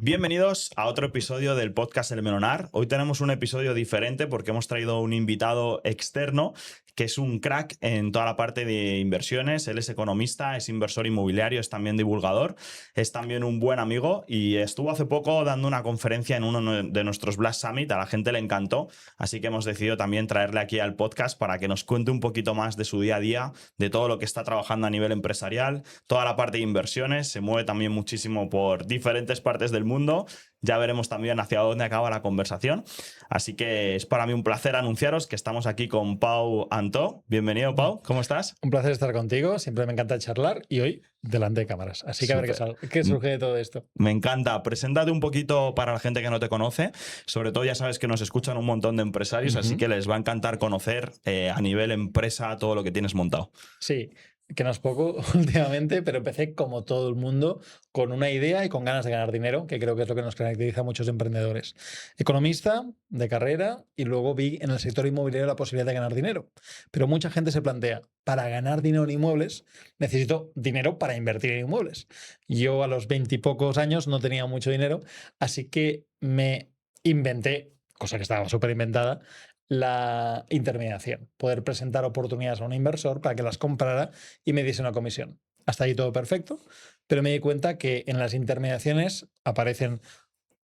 Bienvenidos a otro episodio del podcast El Melonar. Hoy tenemos un episodio diferente porque hemos traído un invitado externo que es un crack en toda la parte de inversiones. Él es economista, es inversor inmobiliario, es también divulgador, es también un buen amigo y estuvo hace poco dando una conferencia en uno de nuestros Blast Summit. A la gente le encantó, así que hemos decidido también traerle aquí al podcast para que nos cuente un poquito más de su día a día, de todo lo que está trabajando a nivel empresarial, toda la parte de inversiones. Se mueve también muchísimo por diferentes partes del mundo. Ya veremos también hacia dónde acaba la conversación. Así que es para mí un placer anunciaros que estamos aquí con Pau Antó. Bienvenido, Pau. ¿Cómo estás? Un placer estar contigo. Siempre me encanta charlar y hoy delante de cámaras. Así que a ver Súper. qué surge de todo esto. Me encanta. Preséntate un poquito para la gente que no te conoce. Sobre todo ya sabes que nos escuchan un montón de empresarios, así que les va a encantar conocer a nivel empresa todo lo que tienes montado. Sí, que no es poco últimamente, pero empecé como todo el mundo con una idea y con ganas de ganar dinero, que creo que es lo que nos caracteriza a muchos emprendedores. Economista de carrera y luego vi en el sector inmobiliario la posibilidad de ganar dinero. Pero mucha gente se plantea, para ganar dinero en inmuebles necesito dinero para invertir en inmuebles. Yo a los 20 y pocos años no tenía mucho dinero, así que me inventé, cosa que estaba súper inventada, la intermediación, poder presentar oportunidades a un inversor para que las comprara y me diese una comisión. Hasta ahí todo perfecto, pero me di cuenta que en las intermediaciones aparecen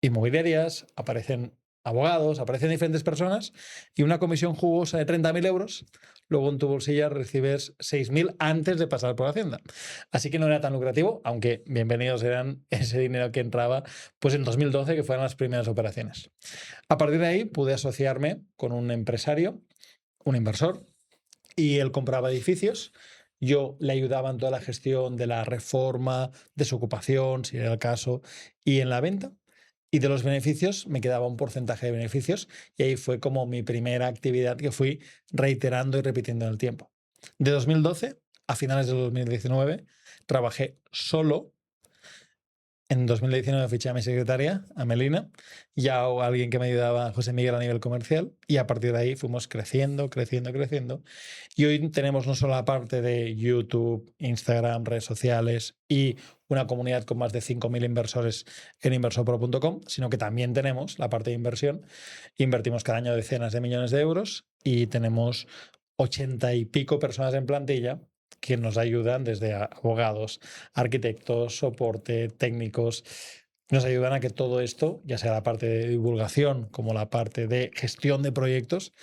inmobiliarias, aparecen abogados, aparecen diferentes personas y una comisión jugosa de 30.000 euros, luego en tu bolsillo recibes 6.000 antes de pasar por Hacienda. Así que no era tan lucrativo, aunque bienvenidos eran ese dinero que entraba pues en 2012, que fueron las primeras operaciones. A partir de ahí pude asociarme con un empresario, un inversor, y él compraba edificios. Yo le ayudaba en toda la gestión de la reforma, desocupación, si era el caso, y en la venta. Y de los beneficios me quedaba un porcentaje de beneficios y ahí fue como mi primera actividad que fui reiterando y repitiendo en el tiempo. De 2012 a finales de 2019 trabajé solo. En 2019 fiché a mi secretaria, a Melina, y a alguien que me ayudaba, José Miguel, a nivel comercial, y a partir de ahí fuimos creciendo, creciendo, creciendo. Y hoy tenemos no solo la parte de YouTube, Instagram, redes sociales y una comunidad con más de 5.000 inversores en inversorpro.com, sino que también tenemos la parte de inversión. Invertimos cada año decenas de millones de euros y tenemos 80 y pico personas en plantilla que nos ayudan desde abogados, arquitectos, soporte, técnicos. Nos ayudan a que todo esto, ya sea la parte de divulgación como la parte de gestión de proyectos,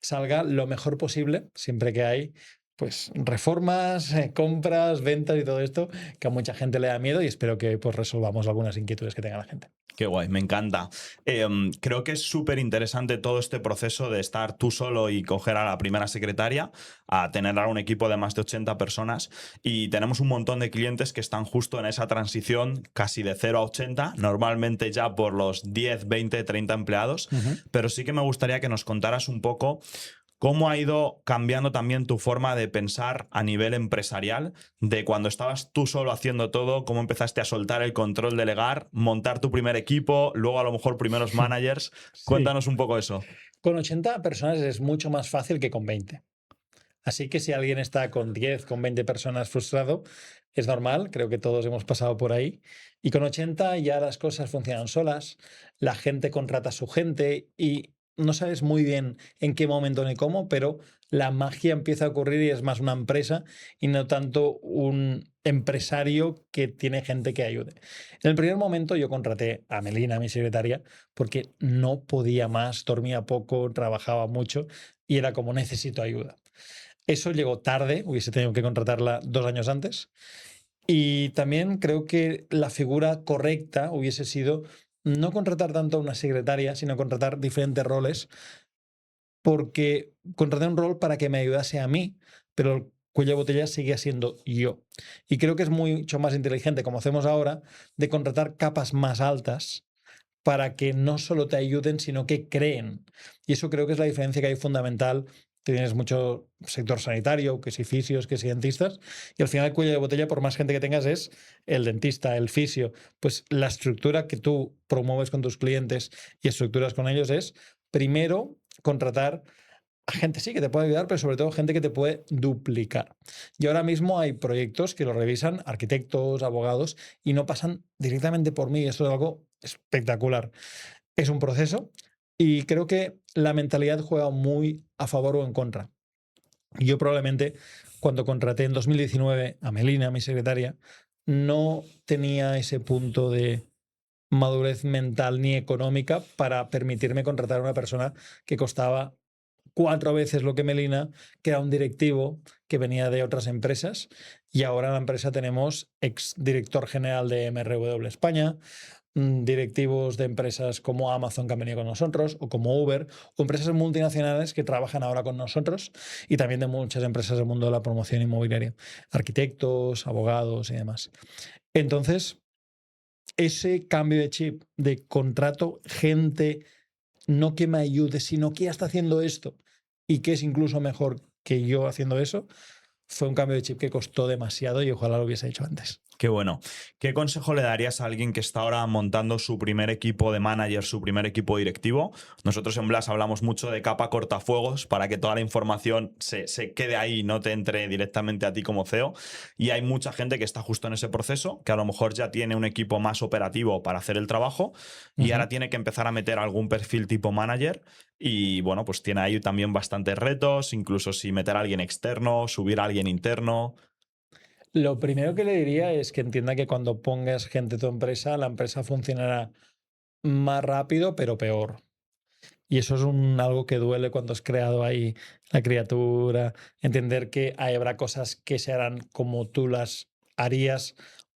salga lo mejor posible, siempre que hay pues reformas, compras, ventas y todo esto, que a mucha gente le da miedo y espero que pues resolvamos algunas inquietudes que tenga la gente. Qué guay, me encanta. Creo que es súper interesante todo este proceso de estar tú solo y coger a la primera secretaria, a tener a un equipo de más de 80 personas. Y tenemos un montón de clientes que están justo en esa transición casi de 0 a 80, normalmente ya por los 10, 20, 30 empleados. Pero sí que me gustaría que nos contaras un poco ¿cómo ha ido cambiando también tu forma de pensar a nivel empresarial? De cuando estabas tú solo haciendo todo, cómo empezaste a soltar el control, delegar, montar tu primer equipo, luego a lo mejor primeros managers. Sí. Cuéntanos un poco eso. Con 80 personas es mucho más fácil que con 20. Así que si alguien está con 10, con 20 personas frustrado, es normal, creo que todos hemos pasado por ahí. Y con 80 ya las cosas funcionan solas, la gente contrata a su gente y no sabes muy bien en qué momento ni cómo, pero la magia empieza a ocurrir y es más una empresa y no tanto un empresario que tiene gente que ayude. En el primer momento yo contraté a Melina, mi secretaria, porque no podía más, dormía poco, trabajaba mucho y era como necesito ayuda. Eso llegó tarde, hubiese tenido que contratarla 2 años antes. Y también creo que la figura correcta hubiese sido no contratar tanto a una secretaria, sino contratar diferentes roles, porque contraté un rol para que me ayudase a mí, pero el cuello de botella seguía siendo yo. Y creo que es mucho más inteligente, como hacemos ahora, de contratar capas más altas para que no solo te ayuden, sino que creen. Y eso creo que es la diferencia que hay fundamental. Tienes mucho sector sanitario, que si fisios, que si dentistas, y al final el cuello de botella, por más gente que tengas, es el dentista, el fisio. Pues la estructura que tú promueves con tus clientes y estructuras con ellos es, primero, contratar gente sí que te puede ayudar, pero sobre todo gente que te puede duplicar. Y ahora mismo hay proyectos que lo revisan arquitectos, abogados, y no pasan directamente por mí. Eso es algo espectacular. Es un proceso y creo que la mentalidad juega muy a favor o en contra. Yo probablemente cuando contraté en 2019 a Melina, mi secretaria, no tenía ese punto de madurez mental ni económica para permitirme contratar a una persona que costaba 4 veces lo que Melina, que era un directivo que venía de otras empresas, y ahora en la empresa tenemos ex director general de MRW España, directivos de empresas como Amazon que han venido con nosotros, o como Uber, o empresas multinacionales que trabajan ahora con nosotros, y también de muchas empresas del mundo de la promoción inmobiliaria, arquitectos, abogados y demás. Entonces, ese cambio de chip de contrato gente no que me ayude, sino que ya está haciendo esto y que es incluso mejor que yo haciendo eso, fue un cambio de chip que costó demasiado y ojalá lo hubiese hecho antes. Qué bueno. ¿Qué consejo le darías a alguien que está ahora montando su primer equipo de manager, su primer equipo directivo? Nosotros en Blas hablamos mucho de capa cortafuegos para que toda la información se quede ahí y no te entre directamente a ti como CEO. Y hay mucha gente que está justo en ese proceso, que a lo mejor ya tiene un equipo más operativo para hacer el trabajo y ahora tiene que empezar a meter algún perfil tipo manager. Y bueno, pues tiene ahí también bastantes retos, incluso si meter a alguien externo, subir a alguien interno. Lo primero que le diría es que entienda que cuando pongas gente de tu empresa, la empresa funcionará más rápido, pero peor. Y eso es algo que duele cuando has creado ahí la criatura. Entender que habrá cosas que se harán como tú las harías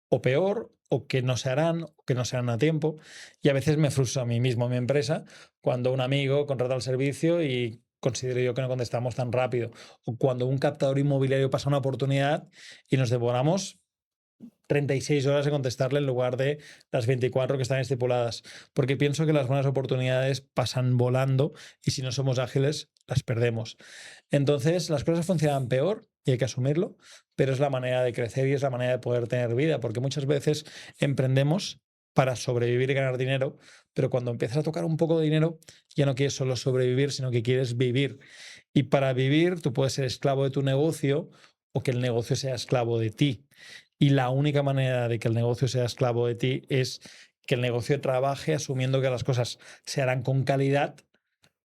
o peor, o que no se harán, o que no se harán a tiempo. Y a veces me frustra a mí mismo, a mi empresa, cuando un amigo contrata el servicio y considero yo que no contestamos tan rápido. O cuando un captador inmobiliario pasa una oportunidad y nos devoramos 36 horas de contestarle en lugar de las 24 que están estipuladas, porque pienso que las buenas oportunidades pasan volando y si no somos ágiles las perdemos. Entonces las cosas funcionan peor y hay que asumirlo, pero es la manera de crecer y es la manera de poder tener vida, porque muchas veces emprendemos para sobrevivir y ganar dinero, pero cuando empiezas a tocar un poco de dinero ya no quieres solo sobrevivir, sino que quieres vivir. Y para vivir tú puedes ser esclavo de tu negocio o que el negocio sea esclavo de ti. Y la única manera de que el negocio sea esclavo de ti es que el negocio trabaje asumiendo que las cosas se harán con calidad,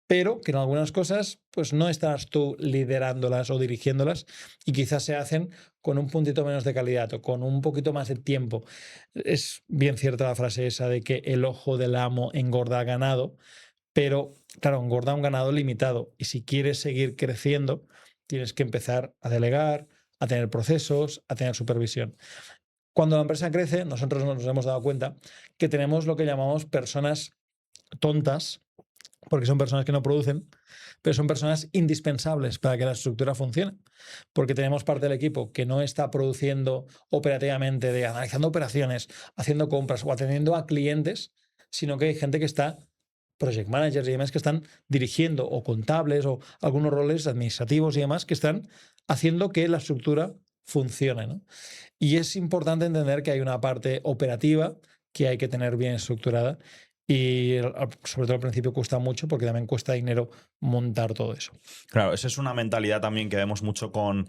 pero que en algunas cosas pues no estás tú liderándolas o dirigiéndolas y quizás se hacen con un puntito menos de calidad o con un poquito más de tiempo. Es bien cierta la frase esa de que el ojo del amo engorda ganado, pero claro, engorda un ganado limitado y si quieres seguir creciendo tienes que empezar a delegar, a tener procesos, a tener supervisión. Cuando la empresa crece, nosotros nos hemos dado cuenta que tenemos lo que llamamos personas tontas, porque son personas que no producen, pero son personas indispensables para que la estructura funcione. Porque tenemos parte del equipo que no está produciendo operativamente, de analizando operaciones, haciendo compras o atendiendo a clientes, sino que hay gente que está, project managers y demás, que están dirigiendo o contables o algunos roles administrativos y demás, que están haciendo que la estructura funcione, ¿no? Y es importante entender que hay una parte operativa que hay que tener bien estructurada y sobre todo al principio cuesta mucho porque también cuesta dinero montar todo eso. Claro, esa es una mentalidad también que vemos mucho con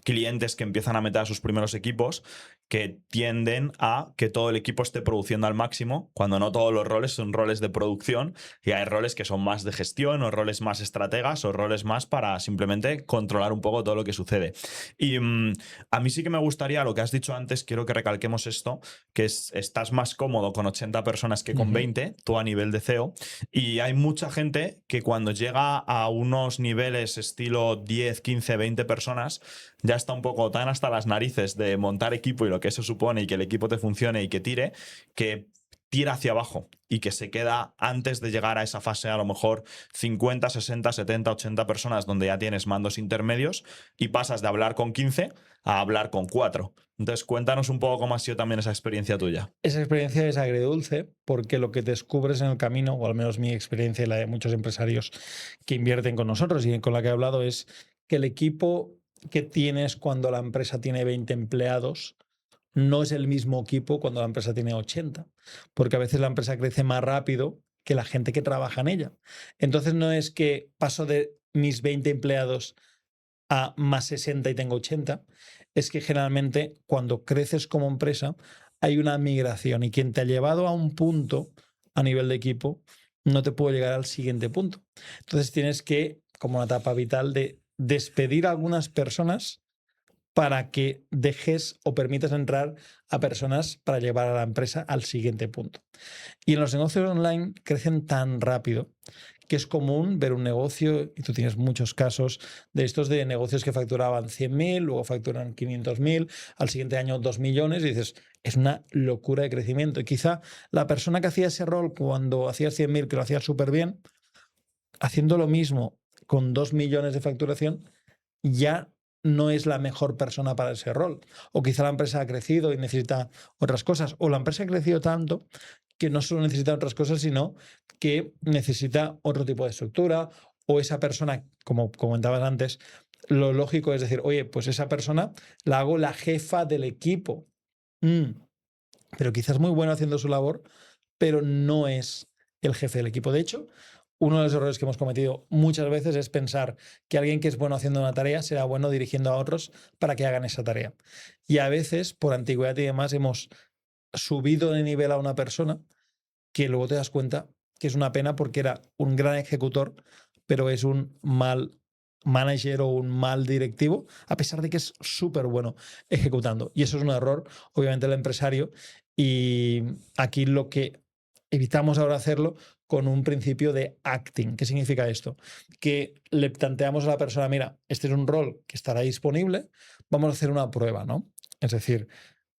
clientes que empiezan a meter a sus primeros equipos, que tienden a que todo el equipo esté produciendo al máximo, cuando no todos los roles son roles de producción y hay roles que son más de gestión o roles más estrategas o roles más para simplemente controlar un poco todo lo que sucede. Y a mí sí que me gustaría, lo que has dicho antes, quiero que recalquemos esto, que estás más cómodo con 80 personas que con 20, tú a nivel de CEO, y hay mucha gente que cuando llega a unos niveles estilo 10, 15, 20 personas, ya está un poco tan hasta las narices de montar equipo y lo que eso supone y que el equipo te funcione y que tira hacia abajo y que se queda antes de llegar a esa fase a lo mejor 50, 60, 70, 80 personas donde ya tienes mandos intermedios y pasas de hablar con 15 a hablar con 4. Entonces cuéntanos un poco cómo ha sido también esa experiencia tuya. Esa experiencia es agridulce porque lo que descubres en el camino, o al menos mi experiencia y la de muchos empresarios que invierten con nosotros y con la que he hablado, es que el equipo que tienes cuando la empresa tiene 20 empleados no es el mismo equipo cuando la empresa tiene 80, porque a veces la empresa crece más rápido que la gente que trabaja en ella. Entonces no es que paso de mis 20 empleados a más 60 y tengo 80, es que generalmente cuando creces como empresa hay una migración y quien te ha llevado a un punto a nivel de equipo no te puede llegar al siguiente punto. Entonces tienes que, como una etapa vital, de despedir a algunas personas para que dejes o permitas entrar a personas para llevar a la empresa al siguiente punto. Y en los negocios online crecen tan rápido que es común ver un negocio, y tú tienes muchos casos de estos de negocios que facturaban 100.000, luego facturan 500.000, al siguiente año 2 millones, y dices, es una locura de crecimiento. Y quizá la persona que hacía ese rol cuando hacías 100.000, que lo hacía súper bien, haciendo lo mismo con 2 millones de facturación, ya no es la mejor persona para ese rol. O quizá la empresa ha crecido y necesita otras cosas. O la empresa ha crecido tanto que no solo necesita otras cosas, sino que necesita otro tipo de estructura. O esa persona, como comentabas antes, lo lógico es decir, oye, pues esa persona la hago la jefa del equipo. Pero quizás muy bueno haciendo su labor, pero no es el jefe del equipo. De hecho, uno de los errores que hemos cometido muchas veces es pensar que alguien que es bueno haciendo una tarea será bueno dirigiendo a otros para que hagan esa tarea. Y a veces, por antigüedad y demás, hemos subido de nivel a una persona que luego te das cuenta que es una pena porque era un gran ejecutor, pero es un mal manager o un mal directivo, a pesar de que es súper bueno ejecutando. Y eso es un error, obviamente, del empresario. Y aquí lo que evitamos ahora hacerlo con un principio de acting. ¿Qué significa esto? Que le planteamos a la persona, mira, este es un rol que estará disponible, vamos a hacer una prueba, ¿no? Es decir,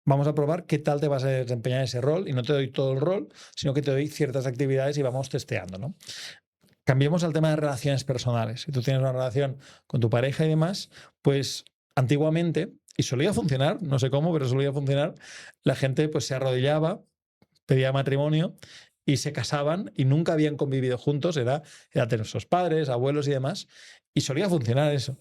vamos a probar qué tal te vas a desempeñar ese rol y no te doy todo el rol, sino que te doy ciertas actividades y vamos testeando, ¿no? Cambiemos al tema de relaciones personales. Si tú tienes una relación con tu pareja y demás, pues antiguamente, y solía funcionar, no sé cómo, pero solía funcionar, la gente pues se arrodillaba, pedía matrimonio y se casaban y nunca habían convivido juntos, era tener sus padres, abuelos y demás, y solía funcionar eso.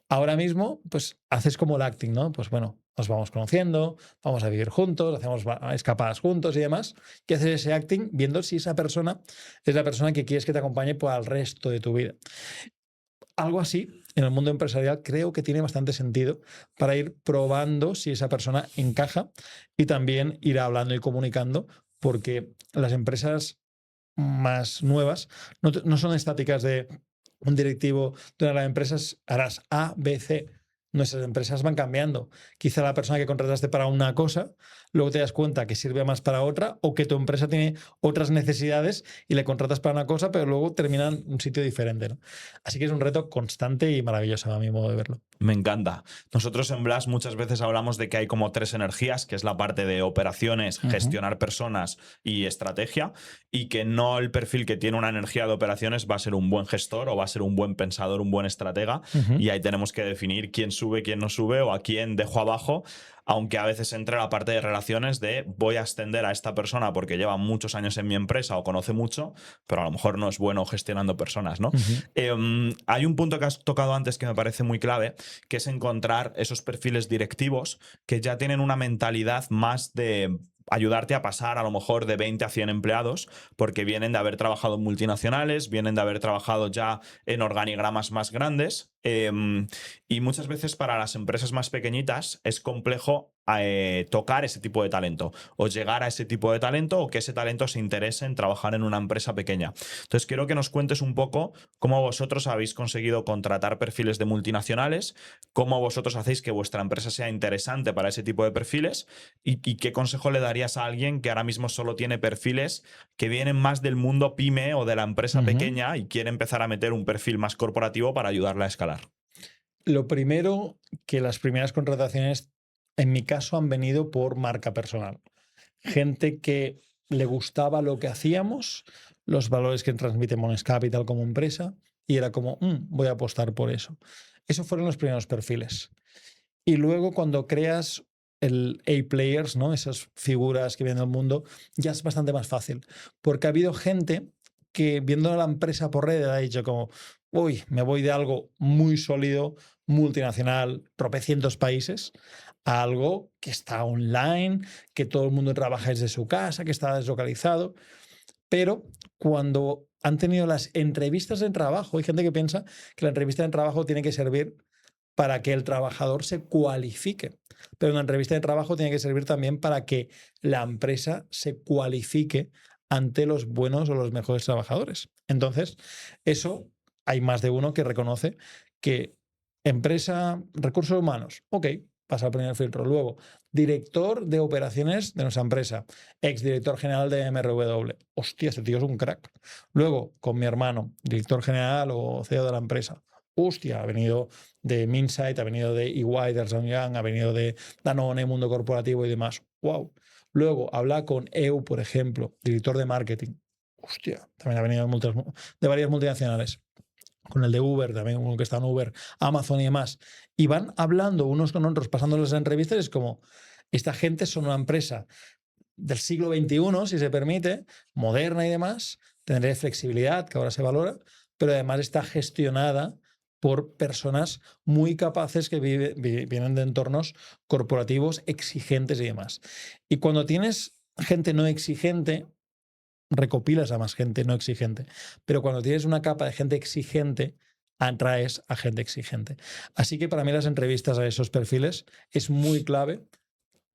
Ahora mismo, pues haces como el acting, ¿no? Pues bueno, nos vamos conociendo, vamos a vivir juntos, hacemos escapadas juntos y demás, y haces ese acting viendo si esa persona es la persona que quieres que te acompañe por el resto de tu vida. Algo así, en el mundo empresarial, creo que tiene bastante sentido para ir probando si esa persona encaja y también ir hablando y comunicando, porque las empresas más nuevas no son estáticas de un directivo de una de las empresas, harás A, B, C. Nuestras empresas van cambiando. Quizá la persona que contrataste para una cosa, luego te das cuenta que sirve más para otra, o que tu empresa tiene otras necesidades y le contratas para una cosa, pero luego termina en un sitio diferente, ¿no? Así que es un reto constante y maravilloso a mi modo de verlo. Me encanta. Nosotros en Blast muchas veces hablamos de que hay como 3 energías, que es la parte de operaciones, gestionar personas y estrategia, y que no el perfil que tiene una energía de operaciones va a ser un buen gestor o va a ser un buen pensador, un buen estratega, y ahí tenemos que definir quién sube, quién no sube o a quién dejo abajo, aunque a veces entre la parte de relaciones de voy a ascender a esta persona porque lleva muchos años en mi empresa o conoce mucho, pero a lo mejor no es bueno gestionando personas, ¿no? Hay un punto que has tocado antes que me parece muy clave, que es encontrar esos perfiles directivos que ya tienen una mentalidad más de ayudarte a pasar a lo mejor de 20 a 100 empleados, porque vienen de haber trabajado en multinacionales, vienen de haber trabajado ya en organigramas más grandes, y muchas veces para las empresas más pequeñitas es complejo tocar ese tipo de talento o llegar a ese tipo de talento o que ese talento se interese en trabajar en una empresa pequeña. Entonces quiero que nos cuentes un poco cómo vosotros habéis conseguido contratar perfiles de multinacionales, cómo vosotros hacéis que vuestra empresa sea interesante para ese tipo de perfiles y qué consejo le darías a alguien que ahora mismo solo tiene perfiles que vienen más del mundo pyme o de la empresa pequeña y quiere empezar a meter un perfil más corporativo para ayudarla a escalar. Lo primero, que las primeras contrataciones, en mi caso, han venido por marca personal. Gente que le gustaba lo que hacíamos, los valores que transmite Mones Capital como empresa, y era como, voy a apostar por eso. Esos fueron los primeros perfiles. Y luego cuando creas el A-Players, ¿no? Esas figuras que vienen del mundo, ya es bastante más fácil. Porque ha habido gente que viendo a la empresa por red ha dicho como, uy, me voy de algo muy sólido, multinacional, tropecientos países, a algo que está online, que todo el mundo trabaja desde su casa, que está deslocalizado. Pero cuando han tenido las entrevistas de trabajo, hay gente que piensa que la entrevista de trabajo tiene que servir para que el trabajador se cualifique. Pero una entrevista de trabajo tiene que servir también para que la empresa se cualifique ante los buenos o los mejores trabajadores. Entonces, eso hay más de uno que reconoce que empresa, recursos humanos, ok, pasa al primer filtro. Luego, director de operaciones de nuestra empresa, exdirector general de MRW. Hostia, ese tío es un crack. Luego, con mi hermano, director general o CEO de la empresa. Hostia, ha venido de Minsight, ha venido de EY, de Ernst & Young, ha venido de Danone, Mundo Corporativo y demás. Wow. Luego, habla con EU, por ejemplo, director de marketing. Hostia, también ha venido de varias multinacionales. Con el de Uber, también uno que está en Uber, Amazon y demás. Y van hablando unos con otros, pasándoles las entrevistas. Es como, esta gente son una empresa del siglo XXI, si se permite, moderna y demás, tendrá flexibilidad, que ahora se valora, pero además está gestionada por personas muy capaces que vienen de entornos corporativos exigentes y demás. Y cuando tienes gente no exigente, recopilas a más gente no exigente. Pero cuando tienes una capa de gente exigente, atraes a gente exigente. Así que para mí las entrevistas a esos perfiles es muy clave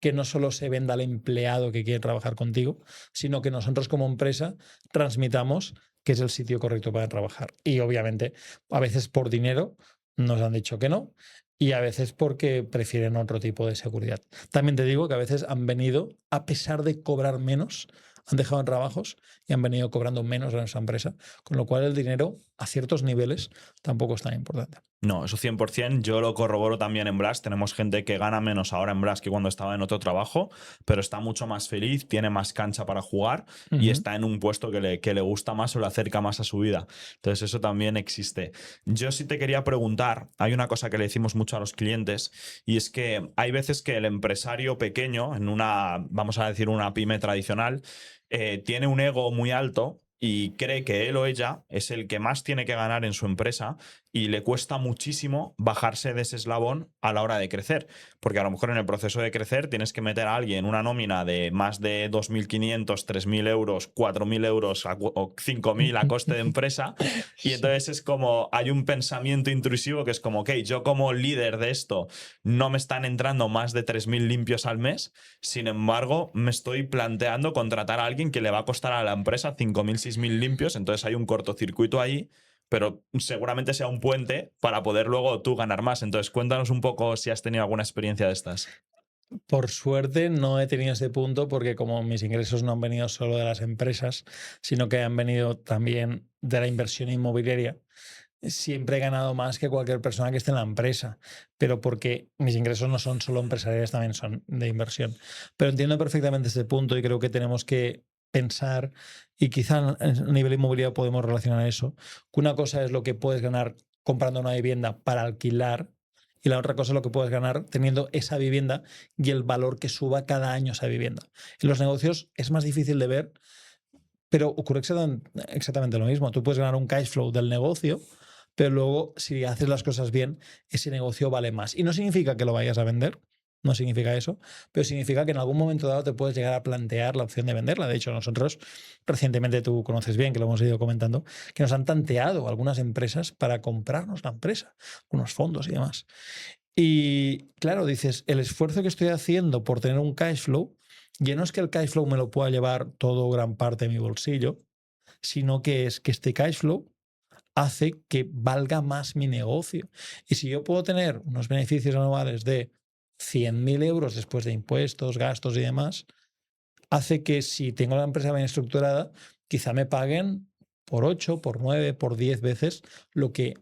que no solo se venda al empleado que quiere trabajar contigo, sino que nosotros como empresa transmitamos que es el sitio correcto para trabajar. Y obviamente, a veces por dinero nos han dicho que no, y a veces porque prefieren otro tipo de seguridad. También te digo que a veces han venido, a pesar de cobrar menos, han dejado trabajos y han venido cobrando menos a nuestra empresa, con lo cual el dinero a ciertos niveles tampoco es tan importante. No, eso 100%. Yo lo corroboro también en Brass. Tenemos gente que gana menos ahora en Brass que cuando estaba en otro trabajo, pero está mucho más feliz, tiene más cancha para jugar y está en un puesto que le gusta más o le acerca más a su vida. Entonces eso también existe. Yo sí te quería preguntar, hay una cosa que le decimos mucho a los clientes y es que hay veces que el empresario pequeño, en una, vamos a decir, una pyme tradicional, tiene un ego muy alto y cree que él o ella es el que más tiene que ganar en su empresa y le cuesta muchísimo bajarse de ese eslabón a la hora de crecer. Porque a lo mejor en el proceso de crecer tienes que meter a alguien una nómina de más de 2.500, 3.000 euros, 4.000 euros o 5.000 a coste de empresa. Y entonces es como, hay un pensamiento intrusivo que es como, ok, yo como líder de esto no me están entrando más de 3.000 limpios al mes. Sin embargo, me estoy planteando contratar a alguien que le va a costar a la empresa 5.000, 6.000 limpios. Entonces hay un cortocircuito ahí, pero seguramente sea un puente para poder luego tú ganar más. Entonces, cuéntanos un poco si has tenido alguna experiencia de estas. Por suerte no he tenido ese punto porque como mis ingresos no han venido solo de las empresas, sino que han venido también de la inversión inmobiliaria, siempre he ganado más que cualquier persona que esté en la empresa, pero porque mis ingresos no son solo empresariales, también son de inversión. Pero entiendo perfectamente ese punto y creo que tenemos que pensar, y quizá a nivel inmobiliario podemos relacionar eso, que una cosa es lo que puedes ganar comprando una vivienda para alquilar y la otra cosa es lo que puedes ganar teniendo esa vivienda y el valor que suba cada año esa vivienda. En los negocios es más difícil de ver, pero ocurre exactamente lo mismo. Tú puedes ganar un cash flow del negocio, pero luego si haces las cosas bien, ese negocio vale más. Y no significa que lo vayas a vender, no significa eso, pero significa que en algún momento dado te puedes llegar a plantear la opción de venderla. De hecho, nosotros recientemente, tú conoces bien, que lo hemos ido comentando, que nos han tanteado algunas empresas para comprarnos la empresa, unos fondos y demás. Y claro, dices, el esfuerzo que estoy haciendo por tener un cash flow, ya no es que el cash flow me lo pueda llevar todo o gran parte de mi bolsillo, sino que es que este cash flow hace que valga más mi negocio. Y si yo puedo tener unos beneficios anuales de 100.000 euros después de impuestos, gastos y demás, hace que si tengo la empresa bien estructurada, quizá me paguen por 8, por 9, por 10 veces lo que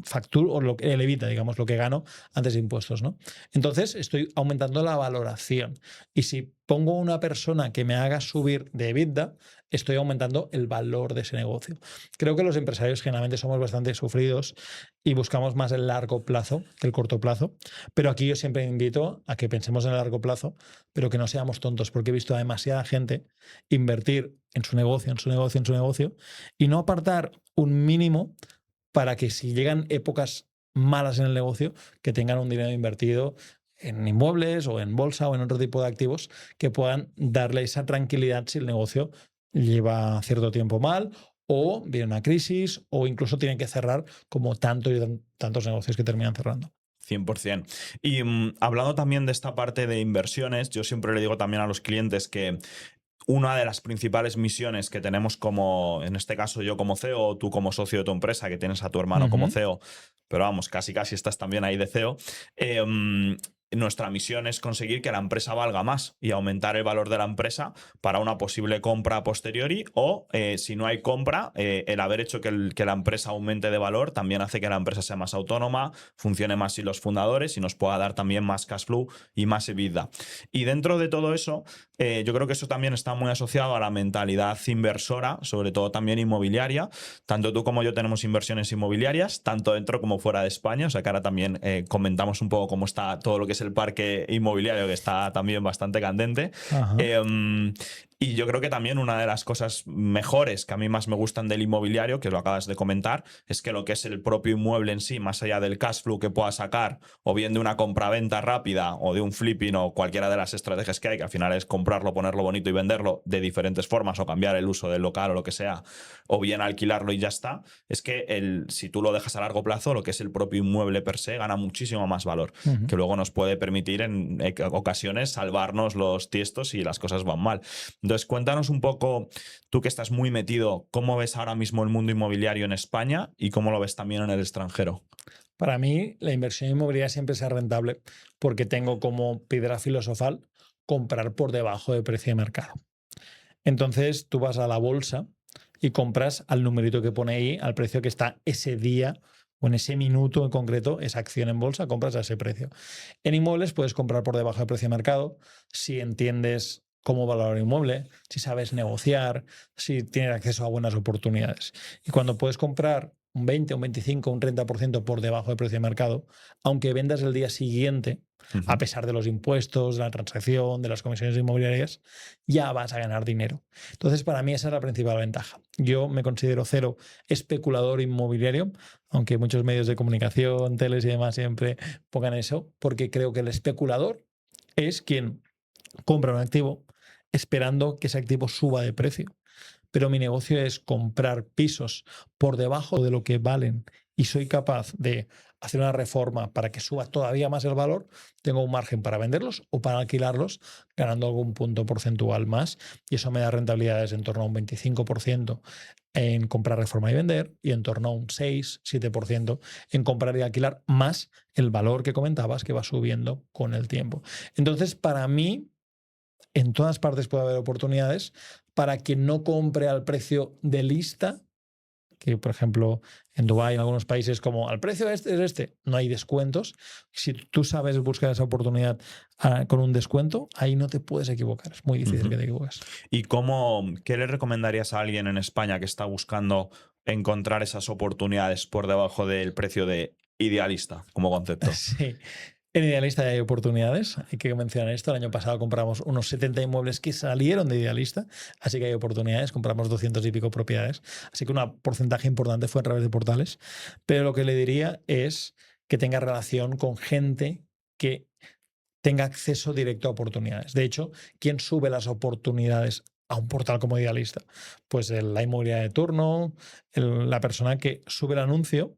facturo o lo que él evita, digamos, lo que gano antes de impuestos, ¿no? Entonces estoy aumentando la valoración. Y si pongo una persona que me haga subir de EBITDA, estoy aumentando el valor de ese negocio. Creo que los empresarios generalmente somos bastante sufridos y buscamos más el largo plazo que el corto plazo. Pero aquí yo siempre invito a que pensemos en el largo plazo, pero que no seamos tontos, porque he visto a demasiada gente invertir en su negocio, en su negocio, en su negocio, y no apartar un mínimo para que si llegan épocas malas en el negocio, que tengan un dinero invertido en inmuebles o en bolsa o en otro tipo de activos que puedan darle esa tranquilidad si el negocio lleva cierto tiempo mal, o viene una crisis, o incluso tienen que cerrar como tantos negocios que terminan cerrando. 100%. Y hablando también de esta parte de inversiones, yo siempre le digo también a los clientes que una de las principales misiones que tenemos como, en este caso yo como CEO, o tú como socio de tu empresa, que tienes a tu hermano como Ujú. CEO, pero vamos, casi casi estás también ahí de CEO, nuestra misión es conseguir que la empresa valga más y aumentar el valor de la empresa para una posible compra a posteriori o si no hay compra, el haber hecho que la empresa aumente de valor también hace que la empresa sea más autónoma, funcione más sin los fundadores y nos pueda dar también más cash flow y más EBITDA. Y dentro de todo eso, yo creo que eso también está muy asociado a la mentalidad inversora, sobre todo también inmobiliaria. Tanto tú como yo tenemos inversiones inmobiliarias, tanto dentro como fuera de España. O sea que ahora también comentamos un poco cómo está todo lo que es el parque inmobiliario, que está también bastante candente. Ajá. Y yo creo que también una de las cosas mejores que a mí más me gustan del inmobiliario, que lo acabas de comentar, es que lo que es el propio inmueble en sí, más allá del cash flow que pueda sacar, o bien de una compraventa rápida o de un flipping o cualquiera de las estrategias que hay, que al final es comprarlo, ponerlo bonito y venderlo de diferentes formas o cambiar el uso del local o lo que sea, o bien alquilarlo y ya está, es que si tú lo dejas a largo plazo, lo que es el propio inmueble per se gana muchísimo más valor, Ujú. que luego nos puede permitir en ocasiones salvarnos los tiestos si las cosas van mal. Entonces, cuéntanos un poco, tú que estás muy metido, cómo ves ahora mismo el mundo inmobiliario en España y cómo lo ves también en el extranjero. Para mí, la inversión inmobiliaria siempre sea rentable porque tengo como piedra filosofal comprar por debajo de precio de mercado. Entonces, tú vas a la bolsa y compras al numerito que pone ahí, al precio que está ese día o en ese minuto en concreto, esa acción en bolsa, compras a ese precio. En inmuebles puedes comprar por debajo de precio de mercado si entiendes cómo valorar el inmueble, si sabes negociar, si tienes acceso a buenas oportunidades. Y cuando puedes comprar un 20, un 25, un 30% por debajo de precio de mercado, aunque vendas el día siguiente, a Ujú. pesar de los impuestos, de la transacción, de las comisiones inmobiliarias, ya vas a ganar dinero. Entonces, para mí esa es la principal ventaja. Yo me considero cero especulador inmobiliario, aunque muchos medios de comunicación, teles y demás siempre pongan eso, porque creo que el especulador es quien compra un activo esperando que ese activo suba de precio. Pero mi negocio es comprar pisos por debajo de lo que valen y soy capaz de hacer una reforma para que suba todavía más el valor, tengo un margen para venderlos o para alquilarlos, ganando algún punto porcentual más. Y eso me da rentabilidades en torno a un 25% en comprar, reforma y vender y en torno a un 6-7% en comprar y alquilar, más el valor que comentabas que va subiendo con el tiempo. Entonces, para mí, en todas partes puede haber oportunidades para que no compre al precio de lista, que por ejemplo en Dubái, en algunos países como al precio este es este, no hay descuentos. Si tú sabes buscar esa oportunidad con un descuento, ahí no te puedes equivocar. Es muy difícil que Ujú. te equivoques. ¿Y qué le recomendarías a alguien en España que está buscando encontrar esas oportunidades por debajo del precio de idealista como concepto? Sí. En Idealista ya hay oportunidades, hay que mencionar esto. El año pasado compramos unos 70 inmuebles que salieron de Idealista, así que hay oportunidades, compramos 200 y pico propiedades, así que un porcentaje importante fue a través de portales. Pero lo que le diría es que tenga relación con gente que tenga acceso directo a oportunidades. De hecho, ¿quién sube las oportunidades a un portal como Idealista? Pues la inmobiliaria de turno, la persona que sube el anuncio,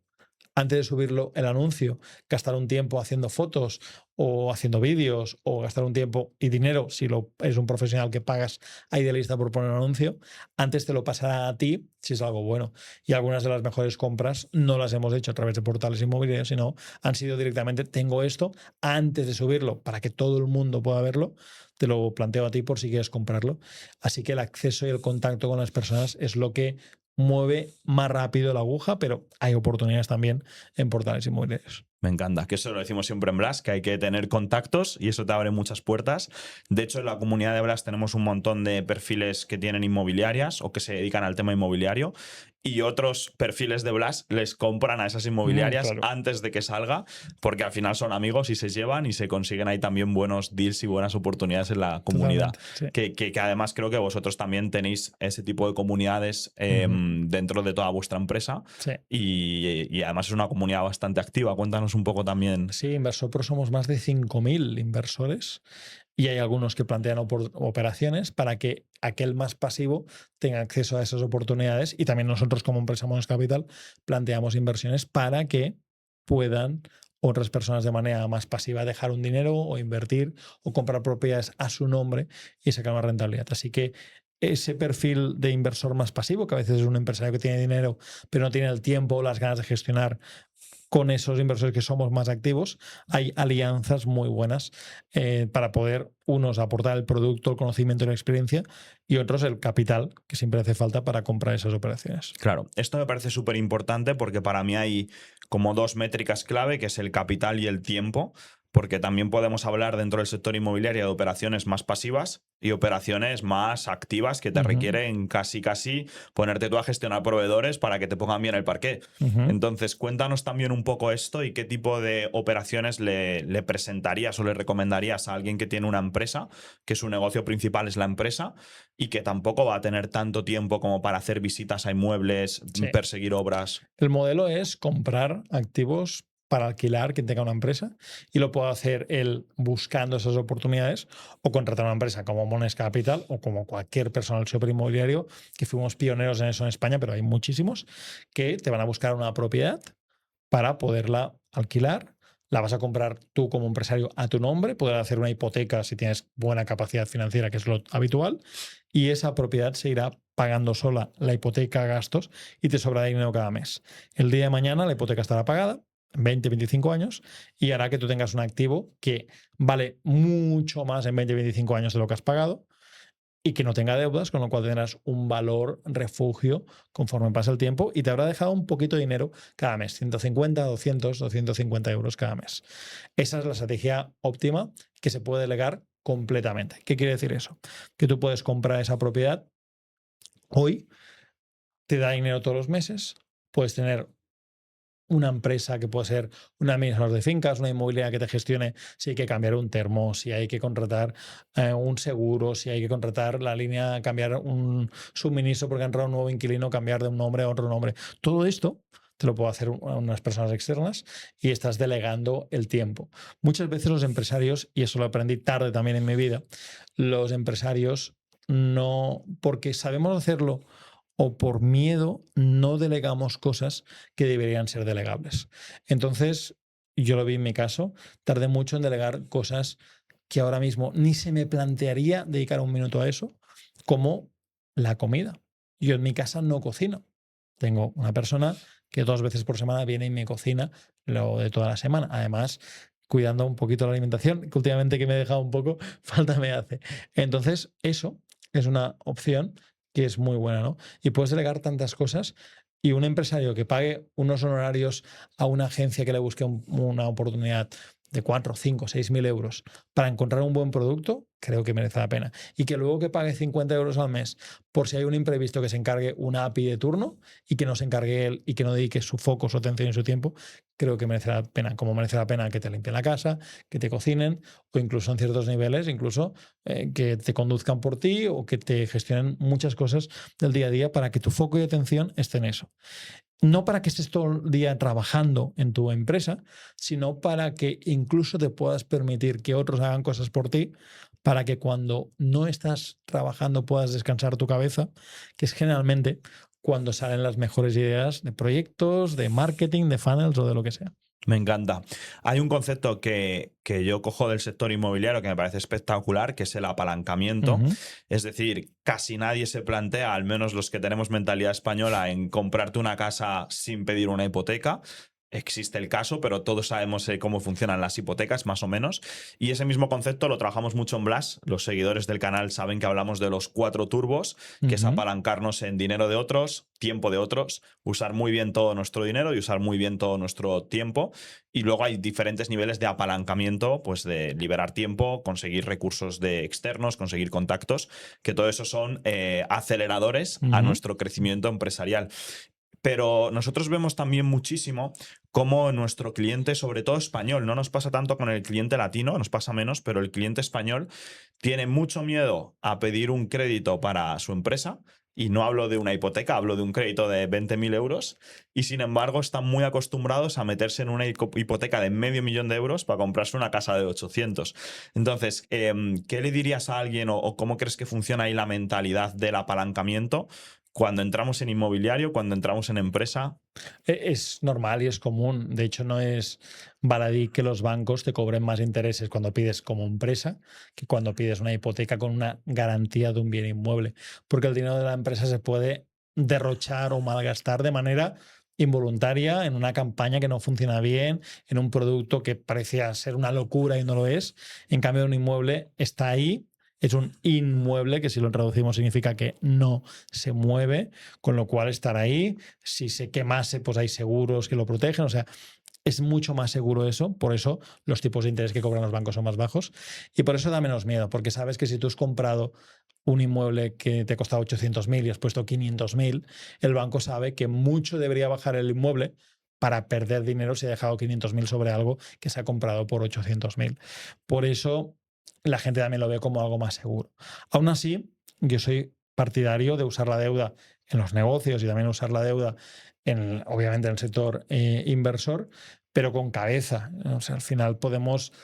antes de subirlo el anuncio, gastar un tiempo haciendo fotos o haciendo vídeos o gastar un tiempo y dinero, si es un profesional que pagas a Idealista por poner un anuncio, antes te lo pasará a ti si es algo bueno. Y algunas de las mejores compras no las hemos hecho a través de portales inmobiliarios, sino han sido directamente, tengo esto, antes de subirlo para que todo el mundo pueda verlo, te lo planteo a ti por si quieres comprarlo. Así que el acceso y el contacto con las personas es lo que mueve más rápido la aguja, pero hay oportunidades también en portales inmobiliarios. Me encanta, que eso lo decimos siempre en Blas, que hay que tener contactos y eso te abre muchas puertas. De hecho, en la comunidad de Blas tenemos un montón de perfiles que tienen inmobiliarias o que se dedican al tema inmobiliario y otros perfiles de Blas les compran a esas inmobiliarias Claro, antes de que salga porque al final son amigos y se llevan y se consiguen ahí también buenos deals y buenas oportunidades en la comunidad. totalmente. Sí. Que además creo que vosotros también tenéis ese tipo de comunidades Ujú. dentro de toda vuestra empresa Sí. y además es una comunidad bastante activa. Cuéntanos un poco también. Sí, Inversor Pro somos más de 5.000 inversores Y hay algunos que plantean operaciones para que aquel más pasivo tenga acceso a esas oportunidades. Y también nosotros, como empresa Monex Capital, planteamos inversiones para que puedan otras personas de manera más pasiva dejar un dinero o invertir o comprar propiedades a su nombre y sacar más rentabilidad. Así que ese perfil de inversor más pasivo, que a veces es un empresario que tiene dinero pero no tiene el tiempo o las ganas de gestionar con esos inversores que somos más activos, hay alianzas muy buenas para poder, unos, aportar el producto, el conocimiento y la experiencia, y otros el capital que siempre hace falta para comprar esas operaciones. Claro, esto me parece súper importante porque para mí hay como dos métricas clave, que es el capital y el tiempo, porque también podemos hablar dentro del sector inmobiliario de operaciones más pasivas y operaciones más activas que te requieren casi ponerte tú a gestionar proveedores para que te pongan bien el parqué. Entonces, cuéntanos también un poco esto y qué tipo de operaciones le presentarías o le recomendarías a alguien que tiene una empresa, que su negocio principal es la empresa y que tampoco va a tener tanto tiempo como para hacer visitas a inmuebles, Sí. perseguir obras. El modelo es comprar activos para alquilar quien tenga una empresa, y lo puede hacer él buscando esas oportunidades o contratar una empresa como Monex Capital o como cualquier personal shopper inmobiliario, que fuimos pioneros en eso en España, pero hay muchísimos que te van a buscar una propiedad para poderla alquilar. La vas a comprar tú como empresario a tu nombre, poder hacer una hipoteca si tienes buena capacidad financiera, que es lo habitual, y esa propiedad se irá pagando sola la hipoteca, gastos, y te sobrará dinero cada mes. El día de mañana la hipoteca estará pagada, 20, 25 años, y hará que tú tengas un activo que vale mucho más en 20, 25 años de lo que has pagado, y que no tenga deudas, con lo cual tendrás un valor refugio conforme pasa el tiempo, y te habrá dejado un poquito de dinero cada mes, 150, 200, 250 euros cada mes. Esa es la estrategia óptima que se puede delegar completamente. ¿Qué quiere decir eso? Que tú puedes comprar esa propiedad hoy, te da dinero todos los meses, puedes tener una empresa que puede ser un administrador de fincas, una inmobiliaria que te gestione si hay que cambiar un termo, si hay que contratar un seguro, si hay que contratar la línea, cambiar un suministro porque ha entrado un nuevo inquilino, cambiar de un nombre a otro nombre. Todo esto te lo puedo hacer unas personas externas y estás delegando el tiempo. Muchas veces los empresarios, y eso lo aprendí tarde también en mi vida, los empresarios no, porque sabemos hacerlo o por miedo, no delegamos cosas que deberían ser delegables. Entonces, yo lo vi en mi caso, tardé mucho en delegar cosas que ahora mismo ni se me plantearía dedicar un minuto a eso, como la comida. Yo en mi casa no cocino. Tengo una persona que 2 veces por semana viene y me cocina lo de toda la semana. Además, cuidando un poquito la alimentación, que últimamente que me he dejado un poco, falta me hace. Entonces, eso es una opción que es muy buena, ¿no? Y puedes delegar tantas cosas, y un empresario que pague unos honorarios a una agencia que le busque una oportunidad de 4, 5, 6 mil euros para encontrar un buen producto, creo que merece la pena. Y que luego que pague 50 euros al mes por si hay un imprevisto, que se encargue una API de turno y que no se encargue él y que no dedique su foco, su atención y su tiempo, creo que merece la pena. Como merece la pena que te limpien la casa, que te cocinen, o incluso en ciertos niveles, incluso que te conduzcan por ti o que te gestionen muchas cosas del día a día para que tu foco y atención esté en eso. No para que estés todo el día trabajando en tu empresa, sino para que incluso te puedas permitir que otros hagan cosas por ti, para que cuando no estás trabajando puedas descansar tu cabeza, que es generalmente cuando salen las mejores ideas de proyectos, de marketing, de funnels o de lo que sea. Me encanta. Hay un concepto que yo cojo del sector inmobiliario que me parece espectacular, que es el apalancamiento. Es decir, casi nadie se plantea, al menos los que tenemos mentalidad española, en comprarte una casa sin pedir una hipoteca. Existe el caso, pero todos sabemos cómo funcionan las hipotecas, más o menos. Y ese mismo concepto lo trabajamos mucho en Blas. Los seguidores del canal saben que hablamos de los 4 turbos, que es apalancarnos en dinero de otros, tiempo de otros, usar muy bien todo nuestro dinero y usar muy bien todo nuestro tiempo. Y luego hay diferentes niveles de apalancamiento, pues de liberar tiempo, conseguir recursos de externos, conseguir contactos, que todo eso son aceleradores a nuestro crecimiento empresarial. Pero nosotros vemos también muchísimo cómo nuestro cliente, sobre todo español, no nos pasa tanto con el cliente latino, nos pasa menos, pero el cliente español tiene mucho miedo a pedir un crédito para su empresa, y no hablo de una hipoteca, hablo de un crédito de 20.000 euros, y sin embargo están muy acostumbrados a meterse en una hipoteca de medio millón de euros para comprarse una casa de 800. Entonces, ¿qué le dirías a alguien o cómo crees que funciona ahí la mentalidad del apalancamiento cuando entramos en inmobiliario, cuando entramos en empresa? Es normal y es común. De hecho, no es baladí que los bancos te cobren más intereses cuando pides como empresa que cuando pides una hipoteca con una garantía de un bien inmueble. Porque el dinero de la empresa se puede derrochar o malgastar de manera involuntaria en una campaña que no funciona bien, en un producto que parecía ser una locura y no lo es. En cambio, un inmueble está ahí. Es un inmueble, que si lo traducimos significa que no se mueve, con lo cual estará ahí. Si se quemase, pues hay seguros que lo protegen. O sea, es mucho más seguro eso. Por eso los tipos de interés que cobran los bancos son más bajos. Y por eso da menos miedo, porque sabes que si tú has comprado un inmueble que te costaba 800.000 y has puesto 500.000, el banco sabe que mucho debería bajar el inmueble para perder dinero si ha dejado 500.000 sobre algo que se ha comprado por 800.000. Por eso la gente también lo ve como algo más seguro. Aún así, yo soy partidario de usar la deuda en los negocios y también usar la deuda obviamente en el sector inversor, pero con cabeza. O sea, al final podemos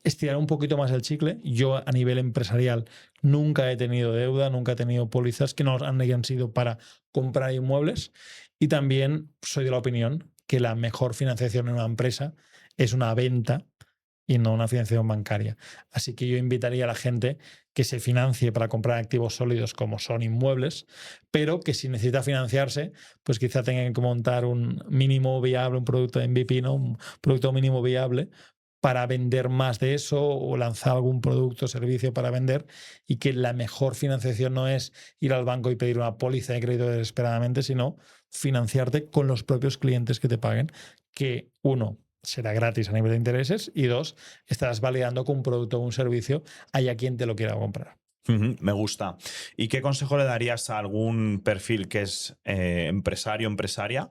estirar un poquito más el chicle. Yo a nivel empresarial nunca he tenido deuda, nunca he tenido pólizas que no hayan sido para comprar inmuebles, y también soy de la opinión que la mejor financiación en una empresa es una venta y no una financiación bancaria. Así que yo invitaría a la gente que se financie para comprar activos sólidos como son inmuebles, pero que si necesita financiarse, pues quizá tengan que montar un mínimo viable, un producto de MVP, ¿no? Un producto mínimo viable para vender más de eso o lanzar algún producto o servicio para vender, y que la mejor financiación no es ir al banco y pedir una póliza de crédito desesperadamente, sino financiarte con los propios clientes que te paguen, que uno, será gratis a nivel de intereses, y dos, estarás validando que un producto o un servicio haya quien te lo quiera comprar. Me gusta. ¿Y qué consejo le darías a algún perfil que es empresario, empresaria,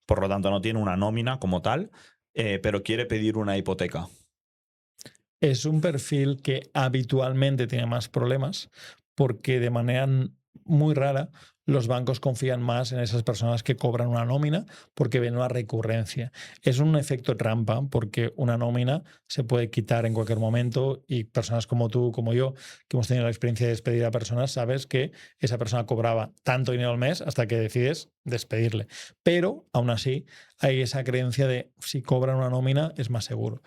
por lo tanto no tiene una nómina como tal, pero quiere pedir una hipoteca? Es un perfil que habitualmente tiene más problemas porque de manera muy rara los bancos confían más en esas personas que cobran una nómina porque ven una recurrencia. Es un efecto trampa porque una nómina se puede quitar en cualquier momento, y personas como tú, como yo, que hemos tenido la experiencia de despedir a personas, sabes que esa persona cobraba tanto dinero al mes hasta que decides despedirle. Pero aún así hay esa creencia de si cobran una nómina es más seguro.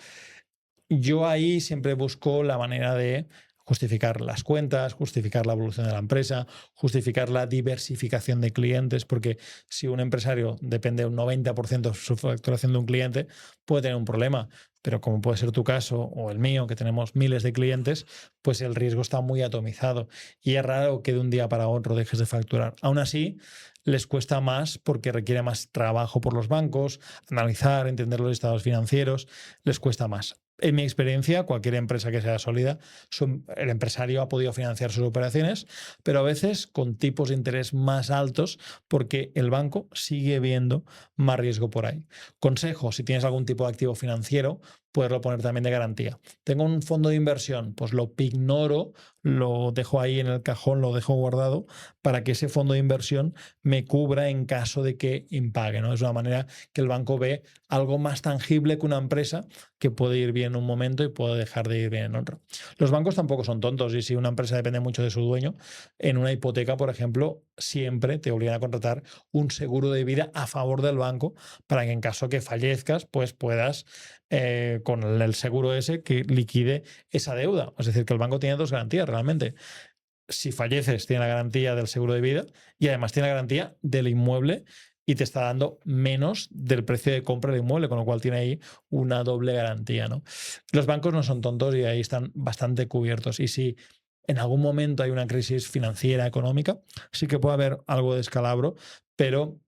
Yo ahí siempre busco la manera de justificar las cuentas, justificar la evolución de la empresa, justificar la diversificación de clientes, porque si un empresario depende un 90% de su facturación de un cliente, puede tener un problema. Pero como puede ser tu caso o el mío, que tenemos miles de clientes, pues el riesgo está muy atomizado y es raro que de un día para otro dejes de facturar. Aún así, les cuesta más porque requiere más trabajo por los bancos, analizar, entender los estados financieros, les cuesta más. En mi experiencia, cualquier empresa que sea sólida, el empresario ha podido financiar sus operaciones, pero a veces con tipos de interés más altos porque el banco sigue viendo más riesgo por ahí. Consejo, si tienes algún tipo de activo financiero, poderlo poner también de garantía. Tengo un fondo de inversión, pues lo ignoro, lo dejo ahí en el cajón, lo dejo guardado para que ese fondo de inversión me cubra en caso de que impague, ¿no? Es una manera que el banco ve algo más tangible que una empresa que puede ir bien en un momento y puede dejar de ir bien en otro. Los bancos tampoco son tontos, y si una empresa depende mucho de su dueño, en una hipoteca, por ejemplo, siempre te obligan a contratar un seguro de vida a favor del banco para que en caso que fallezcas, pues puedas, con el seguro ese, que liquide esa deuda. Es decir, que el banco tiene dos garantías realmente. Si falleces, tiene la garantía del seguro de vida y además tiene la garantía del inmueble, y te está dando menos del precio de compra del inmueble, con lo cual tiene ahí una doble garantía, ¿no? Los bancos no son tontos y ahí están bastante cubiertos. Y si en algún momento hay una crisis financiera, económica, sí que puede haber algo de descalabro, pero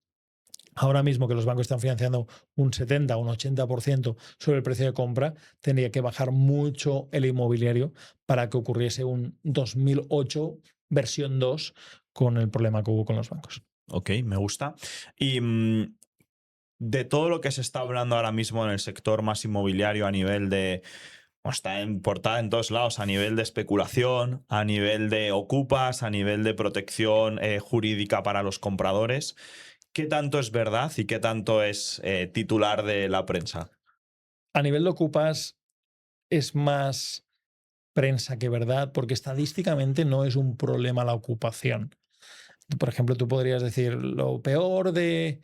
ahora mismo que los bancos están financiando un 70, un 80% sobre el precio de compra, tendría que bajar mucho el inmobiliario para que ocurriese un 2008 versión 2 con el problema que hubo con los bancos. Ok, me gusta. Y de todo lo que se está hablando ahora mismo en el sector más inmobiliario a nivel de está en portada en todos lados, a nivel de especulación, a nivel de ocupas, a nivel de protección jurídica para los compradores. ¿Qué tanto es verdad y qué tanto es titular de la prensa? A nivel de ocupas es más prensa que verdad, porque estadísticamente no es un problema la ocupación. Por ejemplo, tú podrías decir, lo peor de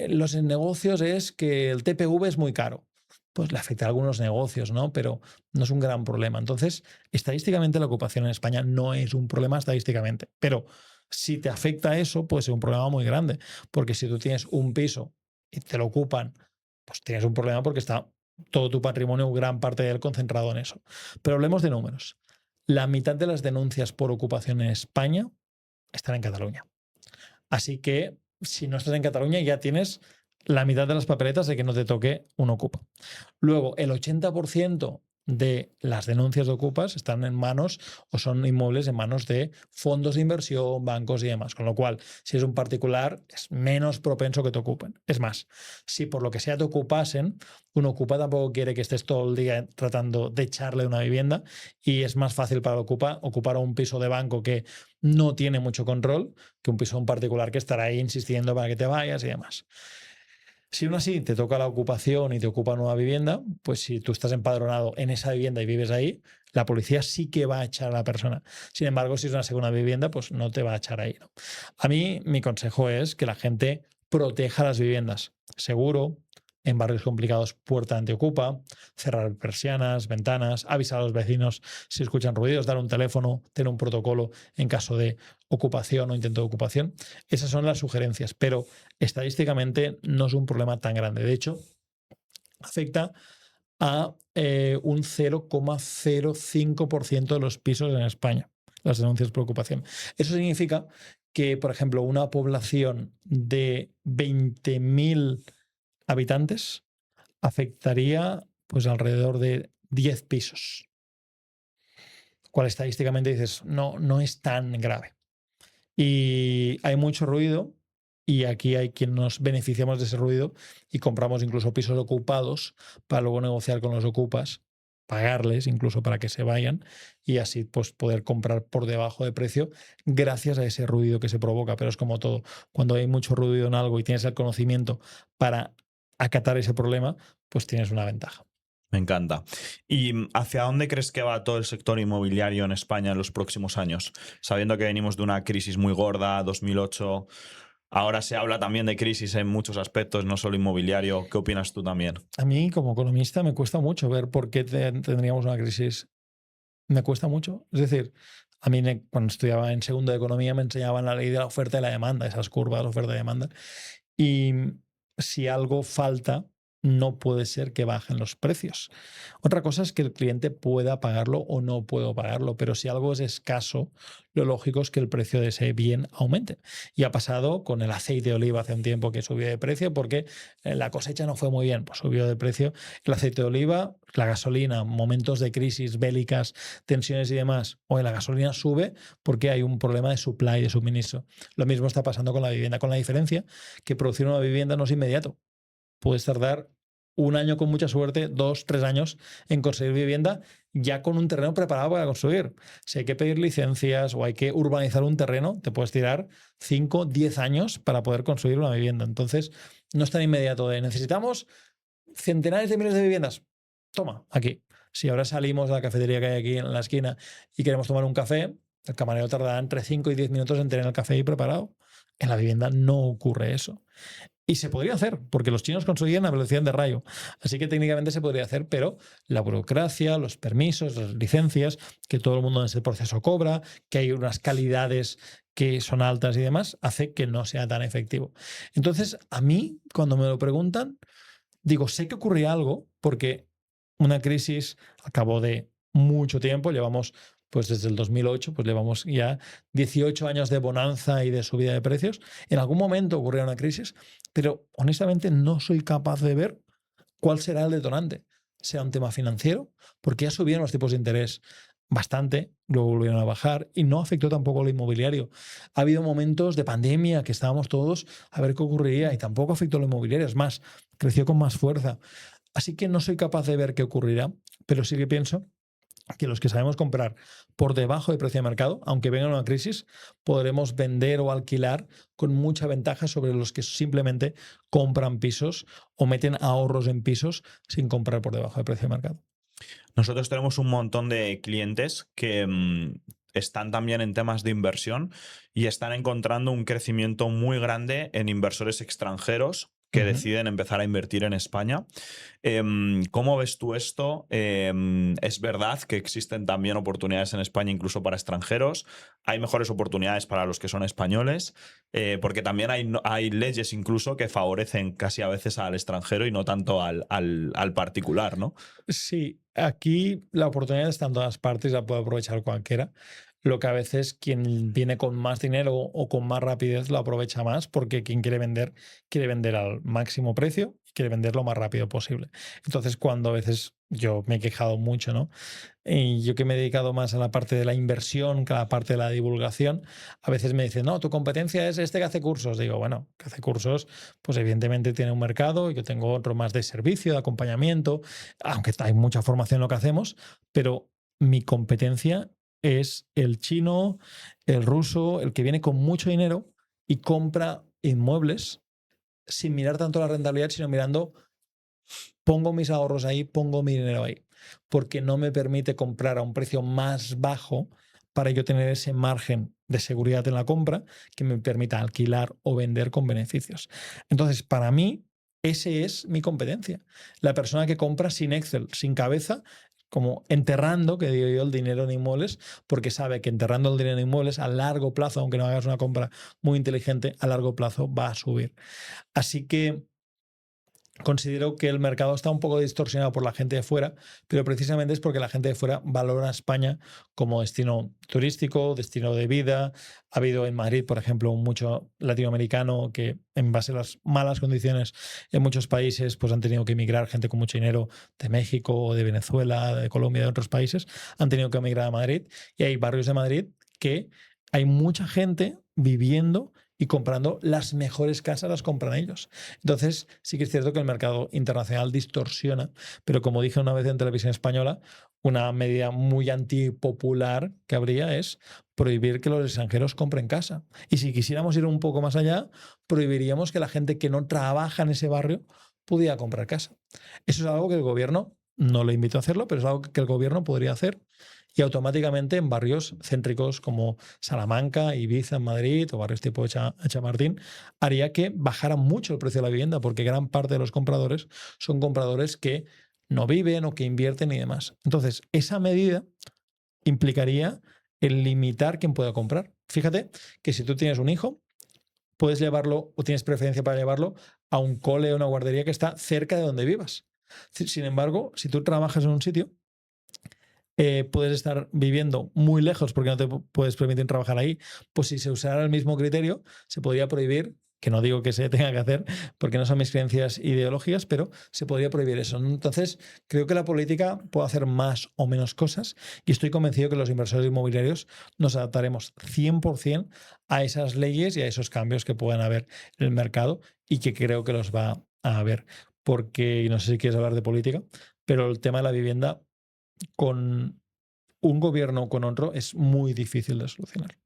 los negocios es que el TPV es muy caro. Pues le afecta a algunos negocios, ¿no? Pero no es un gran problema. Entonces, estadísticamente la ocupación en España no es un problema estadísticamente. Pero si te afecta eso, puede ser un problema muy grande. Porque si tú tienes un piso y te lo ocupan, pues tienes un problema porque está todo tu patrimonio, gran parte de él concentrado en eso. Pero hablemos de números. La mitad de las denuncias por ocupación en España están en Cataluña. Así que si no estás en Cataluña ya tienes la mitad de las papeletas de que no te toque un ocupa. Luego, el 80% de las denuncias de ocupas están en manos o son inmuebles en manos de fondos de inversión, bancos y demás. Con lo cual, si es un particular, es menos propenso que te ocupen. Es más, si por lo que sea te ocupasen, un ocupa tampoco quiere que estés todo el día tratando de echarle una vivienda y es más fácil para el ocupa ocupar un piso de banco que no tiene mucho control que un piso en particular que estará ahí insistiendo para que te vayas y demás. Si aún así te toca la ocupación y te ocupa nueva vivienda, pues si tú estás empadronado en esa vivienda y vives ahí, la policía sí que va a echar a la persona. Sin embargo, si es una segunda vivienda, pues no te va a echar ahí, ¿no? A mí, mi consejo es que la gente proteja las viviendas. Seguro, en barrios complicados, puerta antiocupa, cerrar persianas, ventanas, avisar a los vecinos si escuchan ruidos, dar un teléfono, tener un protocolo en caso de ocupación o intento de ocupación. Esas son las sugerencias, pero estadísticamente no es un problema tan grande. De hecho, afecta a un 0,05% de los pisos en España, las denuncias por ocupación. Eso significa que, por ejemplo, una población de 20.000 habitantes afectaría pues alrededor de 10 pisos. Cual estadísticamente dices, no es tan grave. Y hay mucho ruido y aquí hay quien nos beneficiamos de ese ruido y compramos incluso pisos ocupados para luego negociar con los ocupas, pagarles incluso para que se vayan y así pues poder comprar por debajo de precio gracias a ese ruido que se provoca. Pero es como todo, cuando hay mucho ruido en algo y tienes el conocimiento para acatar ese problema, pues tienes una ventaja. Me encanta. ¿Y hacia dónde crees que va todo el sector inmobiliario en España en los próximos años? Sabiendo que venimos de una crisis muy gorda, 2008, ahora se habla también de crisis en muchos aspectos, no solo inmobiliario. ¿Qué opinas tú también? A mí como economista me cuesta mucho ver por qué tendríamos una crisis. Me cuesta mucho. Es decir, a mí cuando estudiaba en segundo de economía me enseñaban la ley de la oferta y la demanda, esas curvas de oferta y demanda. Y si algo falta, no puede ser que bajen los precios. Otra cosa es que el cliente pueda pagarlo o no pueda pagarlo, pero si algo es escaso, lo lógico es que el precio de ese bien aumente. Y ha pasado con el aceite de oliva hace un tiempo que subió de precio porque la cosecha no fue muy bien, pues subió de precio el aceite de oliva, la gasolina, momentos de crisis bélicas, tensiones y demás, o la gasolina sube porque hay un problema de supply, de suministro. Lo mismo está pasando con la vivienda, con la diferencia que producir una vivienda no es inmediato. Puedes tardar un año con mucha suerte, 2, 3 años en conseguir vivienda ya con un terreno preparado para construir. Si hay que pedir licencias o hay que urbanizar un terreno, te puedes tirar 5, 10 años para poder construir una vivienda. Entonces, no es tan inmediato de necesitamos centenares de miles de viviendas. Toma, aquí. Si ahora salimos de la cafetería que hay aquí en la esquina y queremos tomar un café, el camarero tardará entre 5 y 10 minutos en tener el café ahí preparado. En la vivienda no ocurre eso. Y se podría hacer, porque los chinos conseguían la velocidad de rayo. Así que técnicamente se podría hacer, pero la burocracia, los permisos, las licencias, que todo el mundo en ese proceso cobra, que hay unas calidades que son altas y demás, hace que no sea tan efectivo. Entonces, a mí, cuando me lo preguntan, digo, sé que ocurría algo, porque una crisis al cabo de mucho tiempo, llevamos pues desde el 2008, pues llevamos ya 18 años de bonanza y de subida de precios. En algún momento ocurrió una crisis, pero honestamente no soy capaz de ver cuál será el detonante. ¿Será un tema financiero? Porque ya subieron los tipos de interés bastante, luego volvieron a bajar y no afectó tampoco al inmobiliario. Ha habido momentos de pandemia que estábamos todos a ver qué ocurriría y tampoco afectó al inmobiliario, es más, creció con más fuerza. Así que no soy capaz de ver qué ocurrirá, pero sí que pienso que los que sabemos comprar por debajo del precio de mercado, aunque venga una crisis, podremos vender o alquilar con mucha ventaja sobre los que simplemente compran pisos o meten ahorros en pisos sin comprar por debajo del precio de mercado. Nosotros tenemos un montón de clientes que están también en temas de inversión y están encontrando un crecimiento muy grande en inversores extranjeros que deciden empezar a invertir en España. ¿Cómo ves tú esto? ¿Es verdad que existen también oportunidades en España incluso para extranjeros? ¿Hay mejores oportunidades para los que son españoles? Porque también hay leyes incluso que favorecen casi a veces al extranjero y no tanto al particular, ¿no? Sí, aquí la oportunidad está en todas partes, la puede aprovechar cualquiera. Lo que a veces quien viene con más dinero o con más rapidez lo aprovecha más porque quien quiere vender al máximo precio y quiere vender lo más rápido posible. Entonces, cuando a veces yo me he quejado mucho, ¿no? Y yo que me he dedicado más a la parte de la inversión que a la parte de la divulgación, a veces me dicen, no, tu competencia es este que hace cursos. Digo, bueno, que hace cursos, pues evidentemente tiene un mercado, yo tengo otro más de servicio, de acompañamiento, aunque hay mucha formación en lo que hacemos, pero mi competencia es el chino, el ruso, el que viene con mucho dinero y compra inmuebles sin mirar tanto la rentabilidad, sino mirando, pongo mis ahorros ahí, pongo mi dinero ahí, porque no me permite comprar a un precio más bajo para yo tener ese margen de seguridad en la compra que me permita alquilar o vender con beneficios. Entonces, para mí, ese es mi competencia. La persona que compra sin Excel, sin cabeza, como enterrando, que digo yo, el dinero en inmuebles, porque sabe que enterrando el dinero en inmuebles a largo plazo, aunque no hagas una compra muy inteligente, a largo plazo va a subir. Así que considero que el mercado está un poco distorsionado por la gente de fuera, pero precisamente es porque la gente de fuera valora a España como destino turístico, destino de vida. Ha habido en Madrid, por ejemplo, mucho latinoamericano que en base a las malas condiciones en muchos países pues han tenido que emigrar, gente con mucho dinero de México, de Venezuela, de Colombia, de otros países, han tenido que emigrar a Madrid y hay barrios de Madrid que hay mucha gente viviendo y comprando las mejores casas, las compran ellos. Entonces, sí que es cierto que el mercado internacional distorsiona, pero como dije una vez en televisión española, una medida muy antipopular que habría es prohibir que los extranjeros compren casa. Y si quisiéramos ir un poco más allá, prohibiríamos que la gente que no trabaja en ese barrio pudiera comprar casa. Eso es algo que el gobierno, no le invito a hacerlo, pero es algo que el gobierno podría hacer y automáticamente en barrios céntricos como Salamanca, Ibiza en Madrid o barrios tipo Chamartín, haría que bajara mucho el precio de la vivienda porque gran parte de los compradores son compradores que no viven o que invierten y demás. Entonces, esa medida implicaría el limitar quién pueda comprar. Fíjate que si tú tienes un hijo, puedes llevarlo o tienes preferencia para llevarlo a un cole o una guardería que está cerca de donde vivas. Sin embargo, si tú trabajas en un sitio, puedes estar viviendo muy lejos porque no te puedes permitir trabajar ahí, pues si se usara el mismo criterio, se podría prohibir, que no digo que se tenga que hacer porque no son mis creencias ideológicas, pero se podría prohibir eso. Entonces, creo que la política puede hacer más o menos cosas y estoy convencido que los inversores inmobiliarios nos adaptaremos 100% a esas leyes y a esos cambios que puedan haber en el mercado y que creo que los va a haber. Porque, y no sé si quieres hablar de política, pero el tema de la vivienda con un gobierno o con otro es muy difícil de solucionar.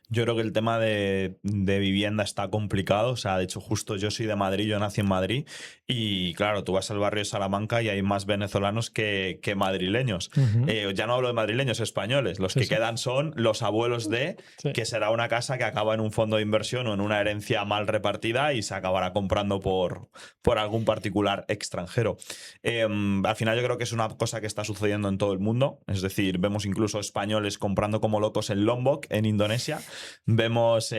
Yo creo que el tema de vivienda está complicado. O sea, de hecho, justo yo soy de Madrid, yo nací en Madrid. Y claro, tú vas al barrio de Salamanca y hay más venezolanos que madrileños. Ya no hablo de madrileños, españoles. Los Sí, que sí. quedan son los abuelos de, Sí. que será una casa que acaba en un fondo de inversión o en una herencia mal repartida y se acabará comprando por algún particular extranjero. Al final yo creo que es una cosa que está sucediendo en todo el mundo. Es decir, vemos incluso españoles comprando como locos en Lombok, en Indonesia. Vemos,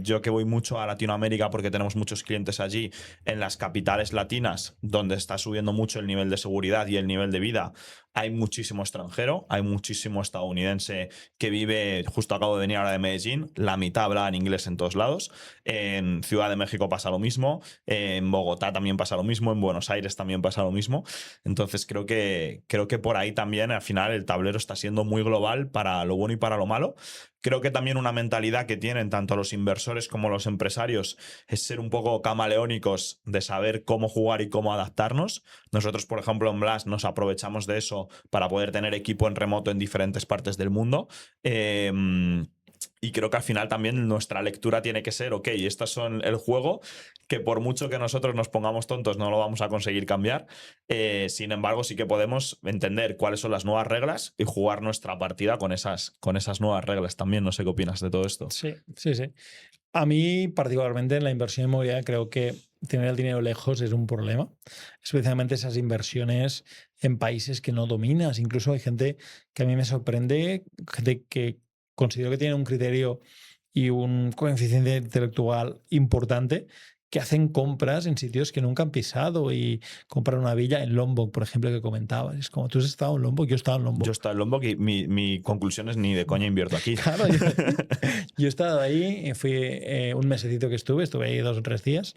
yo que voy mucho a Latinoamérica porque tenemos muchos clientes allí, en las capitales latinas, donde está subiendo mucho el nivel de seguridad y el nivel de vida. Hay muchísimo extranjero, hay muchísimo estadounidense que vive, justo acabo de venir ahora de Medellín, la mitad habla en inglés en todos lados. En Ciudad de México pasa lo mismo, en Bogotá también pasa lo mismo, en Buenos Aires también pasa lo mismo. Entonces creo que por ahí también al final el tablero está siendo muy global para lo bueno y para lo malo. Creo que también una mentalidad que tienen tanto los inversores como los empresarios es ser un poco camaleónicos, de saber cómo jugar y cómo adaptarnos. Nosotros, por ejemplo, en Blast nos aprovechamos de eso remoto para poder tener equipo en remoto en diferentes partes del mundo. Y creo que al final también nuestra lectura tiene que ser, ok, estos son el juego, que por mucho que nosotros nos pongamos tontos no lo vamos a conseguir cambiar. Sin embargo, sí que podemos entender cuáles son las nuevas reglas y jugar nuestra partida con esas nuevas reglas también. No sé qué opinas de todo esto. Sí, sí, sí. A mí, particularmente en la inversión inmobiliaria, creo que tener el dinero lejos es un problema, especialmente esas inversiones en países que no dominas. Incluso hay gente que a mí me sorprende, gente que considero que tiene un criterio y un coeficiente intelectual importante, que hacen compras en sitios que nunca han pisado y compran una villa en Lombok, por ejemplo, que comentabas. Es como, tú has estado en Lombok, yo he estado en Yo Lombok. he estado en Lombok y mi conclusión es ni de coña invierto aquí. Claro, yo he estado ahí, fui un mesecito que estuve ahí 2 o 3 días.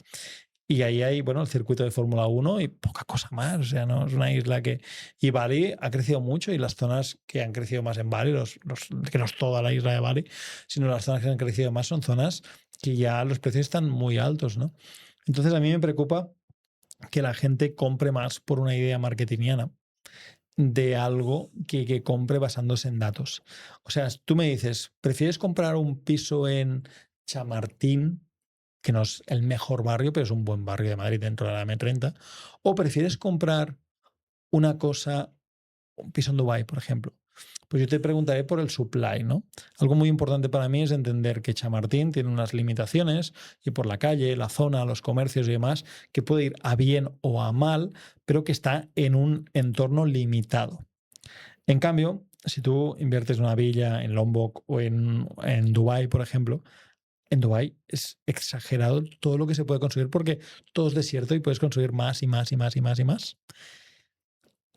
Y ahí hay, bueno, el circuito de Fórmula 1 y poca cosa más. O sea, no es una isla que... Y Bali ha crecido mucho y las zonas que han crecido más en Bali, que no es toda la isla de Bali, sino las zonas que han crecido más son zonas que ya los precios están muy altos, ¿no? Entonces a mí me preocupa que la gente compre más por una idea marketingiana de algo que compre basándose en datos. O sea, tú me dices, ¿prefieres comprar un piso en Chamartín, que no es el mejor barrio, pero es un buen barrio de Madrid dentro de la M30? ¿O prefieres comprar una cosa, un piso en Dubái, por ejemplo? Pues yo te preguntaré por el supply, ¿no? Algo muy importante para mí es entender que Chamartín tiene unas limitaciones y por la calle, la zona, los comercios y demás, que puede ir a bien o a mal, pero que está en un entorno limitado. En cambio, si tú inviertes en una villa en Lombok o en Dubái, por ejemplo, en Dubái es exagerado todo lo que se puede conseguir porque todo es desierto y puedes conseguir más y más y más y más y más.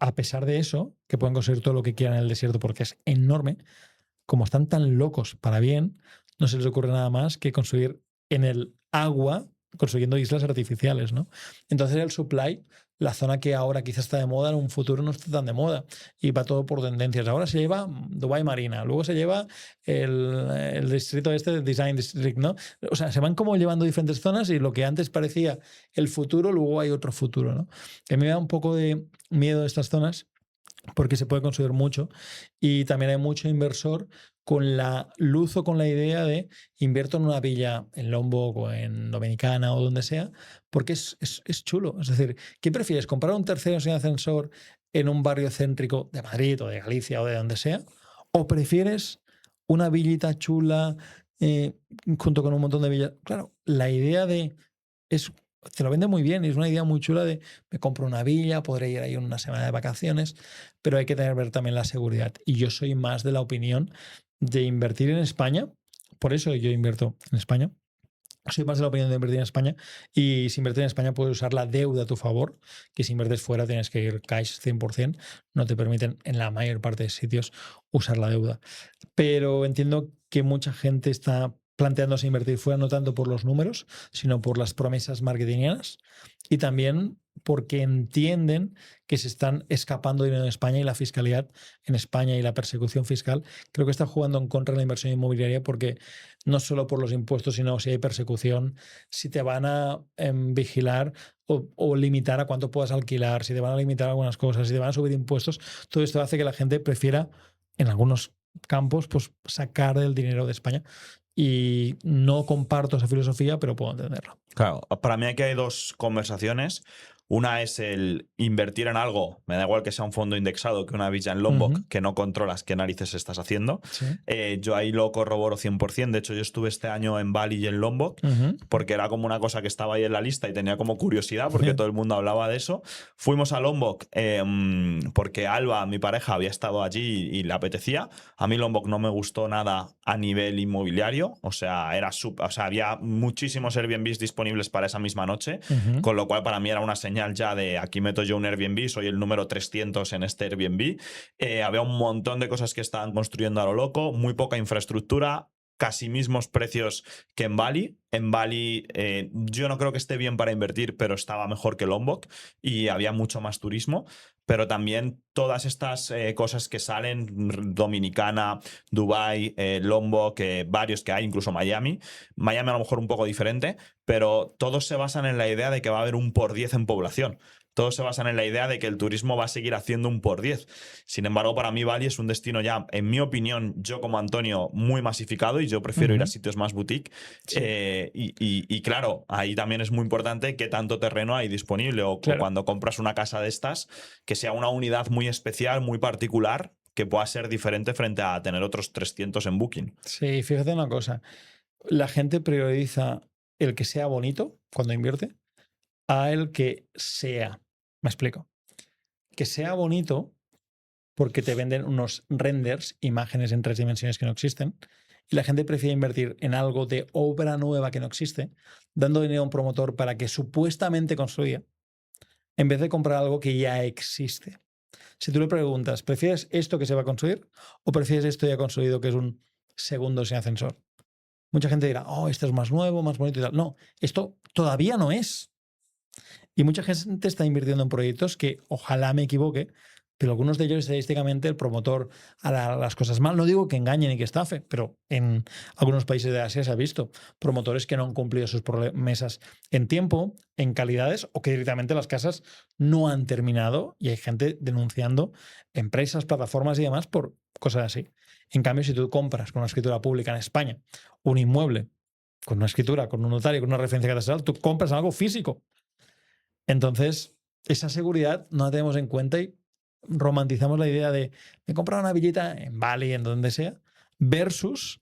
A pesar de eso, que pueden conseguir todo lo que quieran en el desierto porque es enorme, como están tan locos para bien, no se les ocurre nada más que construir en el agua, construyendo islas artificiales, ¿no? Entonces el supply, la zona que ahora quizás está de moda, en un futuro no está tan de moda y va todo por tendencias. Ahora se lleva Dubai Marina, luego se lleva el distrito este de Design District, ¿no? O sea, se van como llevando diferentes zonas y lo que antes parecía el futuro, luego hay otro futuro, ¿no? Que a mí me da un poco de miedo estas zonas porque se puede construir mucho y también hay mucho inversor con la luz o con la idea de invierto en una villa en Lombok o en Dominicana o donde sea, porque es chulo. Es decir, ¿qué prefieres? ¿Comprar un tercero sin ascensor en un barrio céntrico de Madrid o de Galicia o de donde sea? ¿O prefieres una villita chula junto con un montón de villas? Claro, la idea de... es te lo vende muy bien y es una idea muy chula de me compro una villa, podré ir ahí una semana de vacaciones, pero hay que tener ver también la seguridad. Y yo soy más de la opinión de invertir en España, por eso yo invierto en España. Soy más de la opinión de invertir en España y si inviertes en España puedes usar la deuda a tu favor, que si inviertes fuera tienes que ir cash 100%, no te permiten en la mayor parte de sitios usar la deuda. Pero entiendo que mucha gente está planteándose invertir fuera no tanto por los números, sino por las promesas marketingianas y también porque entienden que se están escapando dinero en España y la fiscalidad en España y la persecución fiscal creo que está jugando en contra de la inversión inmobiliaria porque no solo por los impuestos, sino si hay persecución, si te van a vigilar o limitar a cuánto puedas alquilar, si te van a limitar algunas cosas, si te van a subir impuestos, todo esto hace que la gente prefiera en algunos campos pues sacar el dinero de España y no comparto esa filosofía, pero puedo entenderlo. Claro, para mí aquí hay dos conversaciones. Una es el invertir en algo, me da igual que sea un fondo indexado que una villa en Lombok, que no controlas qué narices estás haciendo. Sí. Yo ahí lo corroboro 100%. De hecho, yo estuve este año en Bali y en Lombok, porque era como una cosa que estaba ahí en la lista y tenía como curiosidad, porque todo el mundo hablaba de eso. Fuimos a Lombok porque Alba, mi pareja, había estado allí y le apetecía. A mí Lombok no me gustó nada a nivel inmobiliario, o sea, había muchísimos Airbnbs disponibles para esa misma noche, con lo cual para mí era una señal ya de aquí meto yo un Airbnb, soy el número 300 en este Airbnb. Había un montón de cosas que estaban construyendo a lo loco, muy poca infraestructura, casi mismos precios que en Bali. En Bali yo no creo que esté bien para invertir, pero estaba mejor que Lombok y había mucho más turismo. Pero también todas estas cosas que salen, Dominicana, Dubái, Lombok, varios que hay, incluso Miami. Miami a lo mejor un poco diferente, pero todos se basan en la idea de que va a haber un por 10 en población. todos se basan en la idea de que el turismo va a seguir haciendo un por 10. Sin embargo, para mí Bali es un destino ya, en mi opinión, yo como Antonio, muy masificado y yo prefiero ir a sitios más boutique. Sí. Y claro, ahí también es muy importante qué tanto terreno hay disponible o Claro. cuando compras una casa de estas, que sea una unidad muy especial, muy particular, que pueda ser diferente frente a tener otros 300 en Booking. Sí, fíjate una cosa. La gente prioriza el que sea bonito cuando invierte a el que sea. Me explico. Que sea bonito porque te venden unos renders, imágenes en 3 dimensiones que no existen, y la gente prefiere invertir en algo de obra nueva que no existe, dando dinero a un promotor para que supuestamente construya, en vez de comprar algo que ya existe. Si tú le preguntas, ¿prefieres esto que se va a construir o prefieres esto ya construido que es un segundo sin ascensor? Mucha gente dirá, oh, esto es más nuevo, más bonito y tal. No, esto todavía no es. Y mucha gente está invirtiendo en proyectos que ojalá me equivoque, pero algunos de ellos estadísticamente el promotor hará las cosas mal. No digo que engañen y que estafe, pero en algunos países de Asia se ha visto promotores que no han cumplido sus promesas en tiempo, en calidades o que directamente las casas no han terminado y hay gente denunciando empresas, plataformas y demás por cosas así. En cambio, si tú compras con una escritura pública en España un inmueble con una escritura, con un notario, con una referencia catastral, tú compras algo físico. Entonces, esa seguridad no la tenemos en cuenta y romantizamos la idea de me comprar una villita en Bali, en donde sea, versus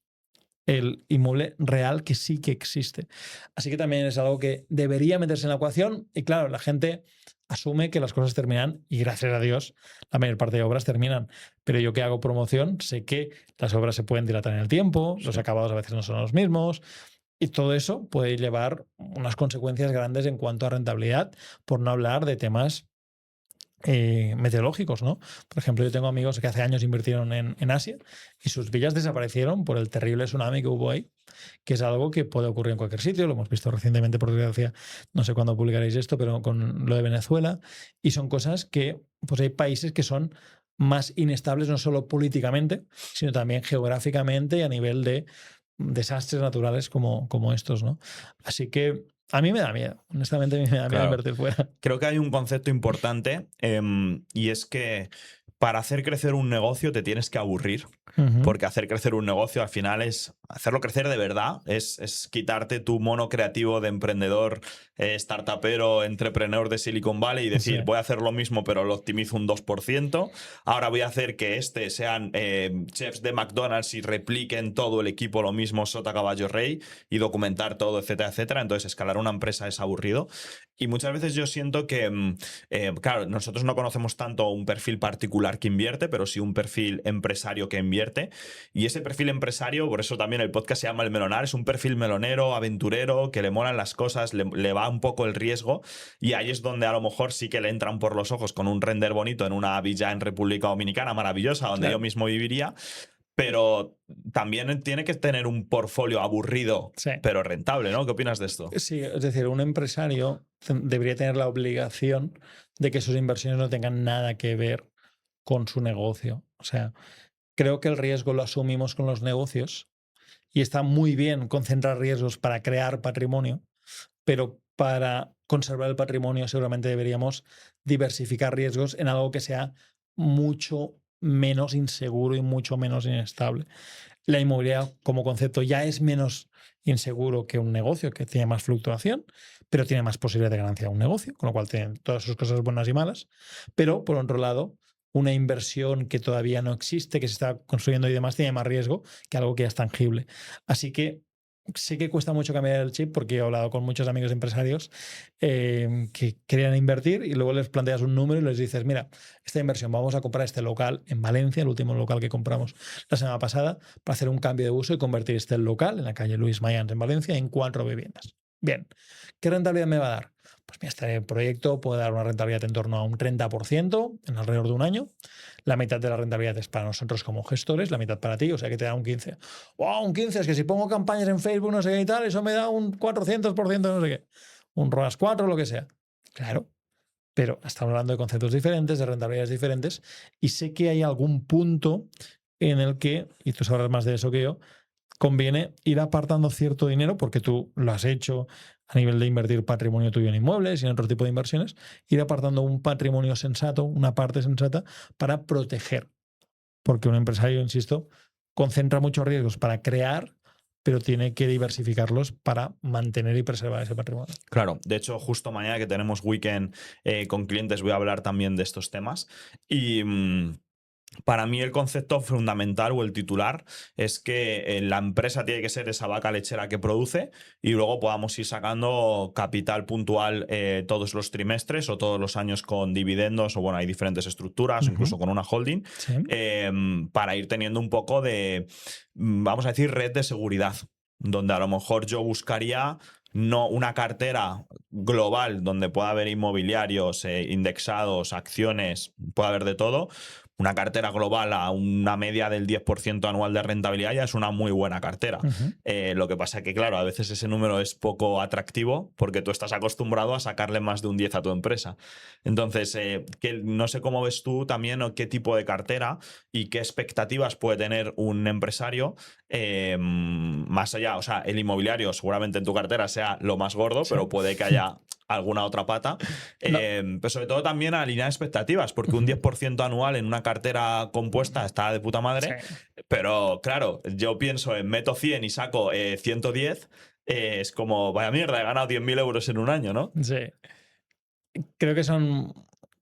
el inmueble real que sí que existe. Así que también es algo que debería meterse en la ecuación y claro, la gente asume que las cosas terminan y gracias a Dios la mayor parte de obras terminan. Pero yo que hago promoción sé que las obras se pueden dilatar en el tiempo, los acabados a veces no son los mismos. Y todo eso puede llevar unas consecuencias grandes en cuanto a rentabilidad, por no hablar de temas meteorológicos, ¿no? Por ejemplo, yo tengo amigos que hace años invirtieron en Asia y sus villas desaparecieron por el terrible tsunami que hubo ahí, que es algo que puede ocurrir en cualquier sitio. Lo hemos visto recientemente, por desgracia, no sé cuándo publicaréis esto, pero con lo de Venezuela. Y son cosas que, pues hay países que son más inestables, no solo políticamente, sino también geográficamente y a nivel de desastres naturales como estos, ¿no? Así que a mí me da miedo, honestamente a mí me da miedo invertir fuera. Creo que hay un concepto importante y es que para hacer crecer un negocio te tienes que aburrir. Porque hacer crecer un negocio al final es hacerlo crecer de verdad, es quitarte tu mono creativo de emprendedor, startupero, entrepreneur de Silicon Valley y decir, voy a hacer lo mismo pero lo optimizo un 2%, ahora voy a hacer que sean chefs de McDonald's y repliquen todo el equipo lo mismo sota caballo rey y documentar todo, etcétera, etcétera. Entonces escalar una empresa es aburrido y muchas veces yo siento que, claro, nosotros no conocemos tanto un perfil particular que invierte, pero sí un perfil empresario que invierte. Y ese perfil empresario, por eso también el podcast se llama El Melonar, es un perfil melonero, aventurero, que le molan las cosas, le va un poco el riesgo y ahí es donde a lo mejor sí que le entran por los ojos con un render bonito en una villa en República Dominicana maravillosa donde yo mismo viviría, pero también tiene que tener un portfolio aburrido, pero rentable, ¿no? ¿Qué opinas de esto? Sí, es decir, un empresario debería tener la obligación de que sus inversiones no tengan nada que ver con su negocio. O sea, creo que el riesgo lo asumimos con los negocios y está muy bien concentrar riesgos para crear patrimonio, pero para conservar el patrimonio seguramente deberíamos diversificar riesgos en algo que sea mucho menos inseguro y mucho menos inestable. La inmobiliaria como concepto ya es menos inseguro que un negocio que tiene más fluctuación, pero tiene más posibilidad de ganancia un negocio, con lo cual tiene todas sus cosas buenas y malas. Pero por otro lado, una inversión que todavía no existe, que se está construyendo y demás, tiene más riesgo que algo que ya es tangible. Así que sé que cuesta mucho cambiar el chip porque he hablado con muchos amigos empresarios que querían invertir y luego les planteas un número y les dices, mira, esta inversión, vamos a comprar este local en Valencia, el último local que compramos la semana pasada, para hacer un cambio de uso y convertir este local en la calle Luis Mayans en Valencia en 4 viviendas. Bien, ¿qué rentabilidad me va a dar? Pues mira, este proyecto puede dar una rentabilidad en torno a un 30% en alrededor de un año. La mitad de la rentabilidad es para nosotros como gestores, la mitad para ti, o sea que te da un 15%. ¡Wow! Un 15%, es que si pongo campañas en Facebook, no sé qué y tal, eso me da un 400%, no sé qué. Un ROAS 4, lo que sea. Claro, pero estamos hablando de conceptos diferentes, de rentabilidades diferentes, y sé que hay algún punto en el que, y tú sabrás más de eso que yo, conviene ir apartando cierto dinero porque tú lo has hecho, a nivel de invertir patrimonio tuyo en inmuebles y en otro tipo de inversiones, ir apartando un patrimonio sensato, una parte sensata, para proteger. Porque un empresario, insisto, concentra muchos riesgos para crear, pero tiene que diversificarlos para mantener y preservar ese patrimonio. Claro, de hecho, justo mañana que tenemos weekend con clientes voy a hablar también de estos temas. Y para mí el concepto fundamental o el titular es que la empresa tiene que ser esa vaca lechera que produce y luego podamos ir sacando capital puntual todos los trimestres o todos los años con dividendos o bueno, hay diferentes estructuras, incluso con una holding, Sí. para ir teniendo un poco de, vamos a decir, red de seguridad, donde a lo mejor yo buscaría no una cartera global donde pueda haber inmobiliarios, indexados, acciones, puede haber de todo. Una cartera global a una media del 10% anual de rentabilidad ya es una muy buena cartera. Lo que pasa es que, claro, a veces ese número es poco atractivo porque tú estás acostumbrado a sacarle más de un 10 a tu empresa. Entonces, no sé cómo ves tú también o qué tipo de cartera y qué expectativas puede tener un empresario más allá. O sea, el inmobiliario seguramente en tu cartera sea lo más gordo, Sí. pero puede que haya alguna otra pata. No. Pero sobre todo también alinear expectativas, porque un 10% anual en una cartera compuesta está de puta madre. Sí. Pero claro, yo pienso en meto 100 y saco 110, es como, vaya mierda, he ganado 10.000 euros en un año, ¿no? Sí. Creo que son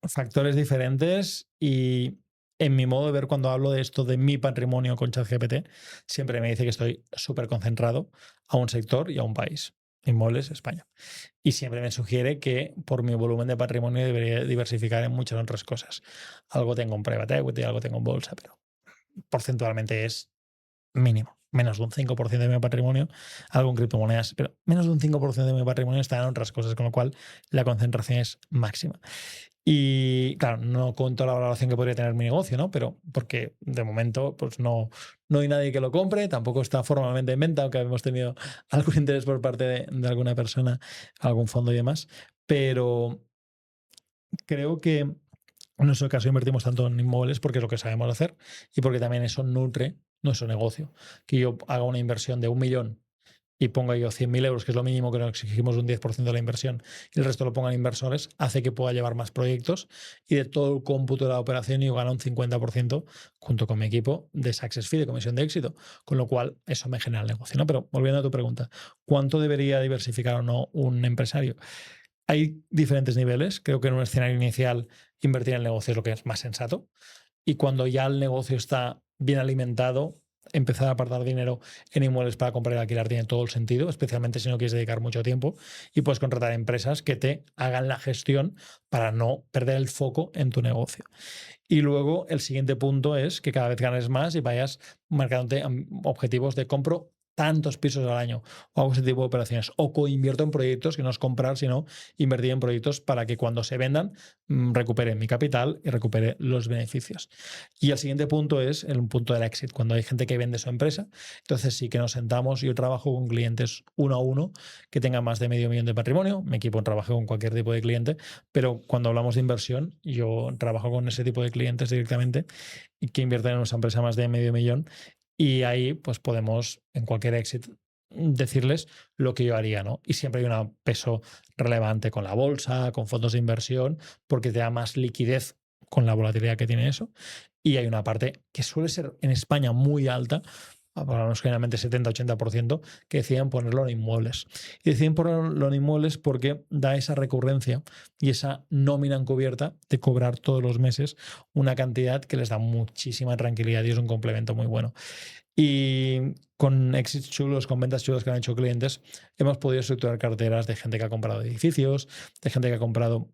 factores diferentes y en mi modo de ver cuando hablo de esto de mi patrimonio con ChatGPT, siempre me dice que estoy súper concentrado a un sector y a un país. Inmuebles, España. Y siempre me sugiere que por mi volumen de patrimonio debería diversificar en muchas otras cosas. Algo tengo en private equity, algo tengo en bolsa, pero porcentualmente es mínimo. Menos de un 5% de mi patrimonio, algo en criptomonedas, pero menos de un 5% de mi patrimonio está en otras cosas, con lo cual la concentración es máxima. Y claro, no cuento la valoración que podría tener mi negocio, ¿no? Pero porque de momento pues no hay nadie que lo compre, tampoco está formalmente en venta, aunque hemos tenido algún interés por parte de alguna persona, algún fondo y demás. Pero creo que en nuestro caso invertimos tanto en inmuebles porque es lo que sabemos hacer y porque también eso nutre nuestro negocio. Que yo haga una inversión de 1.000.000 y ponga yo 100.000 euros, que es lo mínimo que nos exigimos, un 10% de la inversión, y el resto lo pongan inversores, hace que pueda llevar más proyectos y de todo el cómputo de la operación yo gano un 50% junto con mi equipo de success fee, de comisión de éxito, con lo cual eso me genera el negocio, ¿no? Pero volviendo a tu pregunta, ¿cuánto debería diversificar o no un empresario? Hay diferentes niveles. Creo que en un escenario inicial invertir en el negocio es lo que es más sensato. Y cuando ya el negocio está bien alimentado, empezar a apartar dinero en inmuebles para comprar y alquilar tiene todo el sentido, especialmente si no quieres dedicar mucho tiempo y puedes contratar empresas que te hagan la gestión para no perder el foco en tu negocio. Y luego el siguiente punto es que cada vez ganes más y vayas marcándote objetivos de compro tantos pisos al año o hago ese tipo de operaciones o coinvierto en proyectos que no es comprar sino invertir en proyectos para que cuando se vendan recupere mi capital y recupere los beneficios. Y el siguiente punto es el punto del exit, cuando hay gente que vende su empresa, entonces sí que nos sentamos, yo trabajo con clientes uno a uno que tengan más de medio millón de patrimonio, mi equipo trabaja con cualquier tipo de cliente, pero cuando hablamos de inversión yo trabajo con ese tipo de clientes directamente y que invierten en nuestra empresa más de medio millón. Y ahí pues podemos en cualquier exit decirles lo que yo haría, ¿no? Y siempre hay un peso relevante con la bolsa, con fondos de inversión, porque te da más liquidez con la volatilidad que tiene eso. Y hay una parte que suele ser en España muy alta, hablamos generalmente 70-80%, que deciden ponerlo en inmuebles. Y deciden ponerlo en inmuebles porque da esa recurrencia y esa nómina encubierta de cobrar todos los meses una cantidad que les da muchísima tranquilidad y es un complemento muy bueno. Y con exits chulos, con ventas chulas que han hecho clientes, hemos podido estructurar carteras de gente que ha comprado edificios, de gente que ha comprado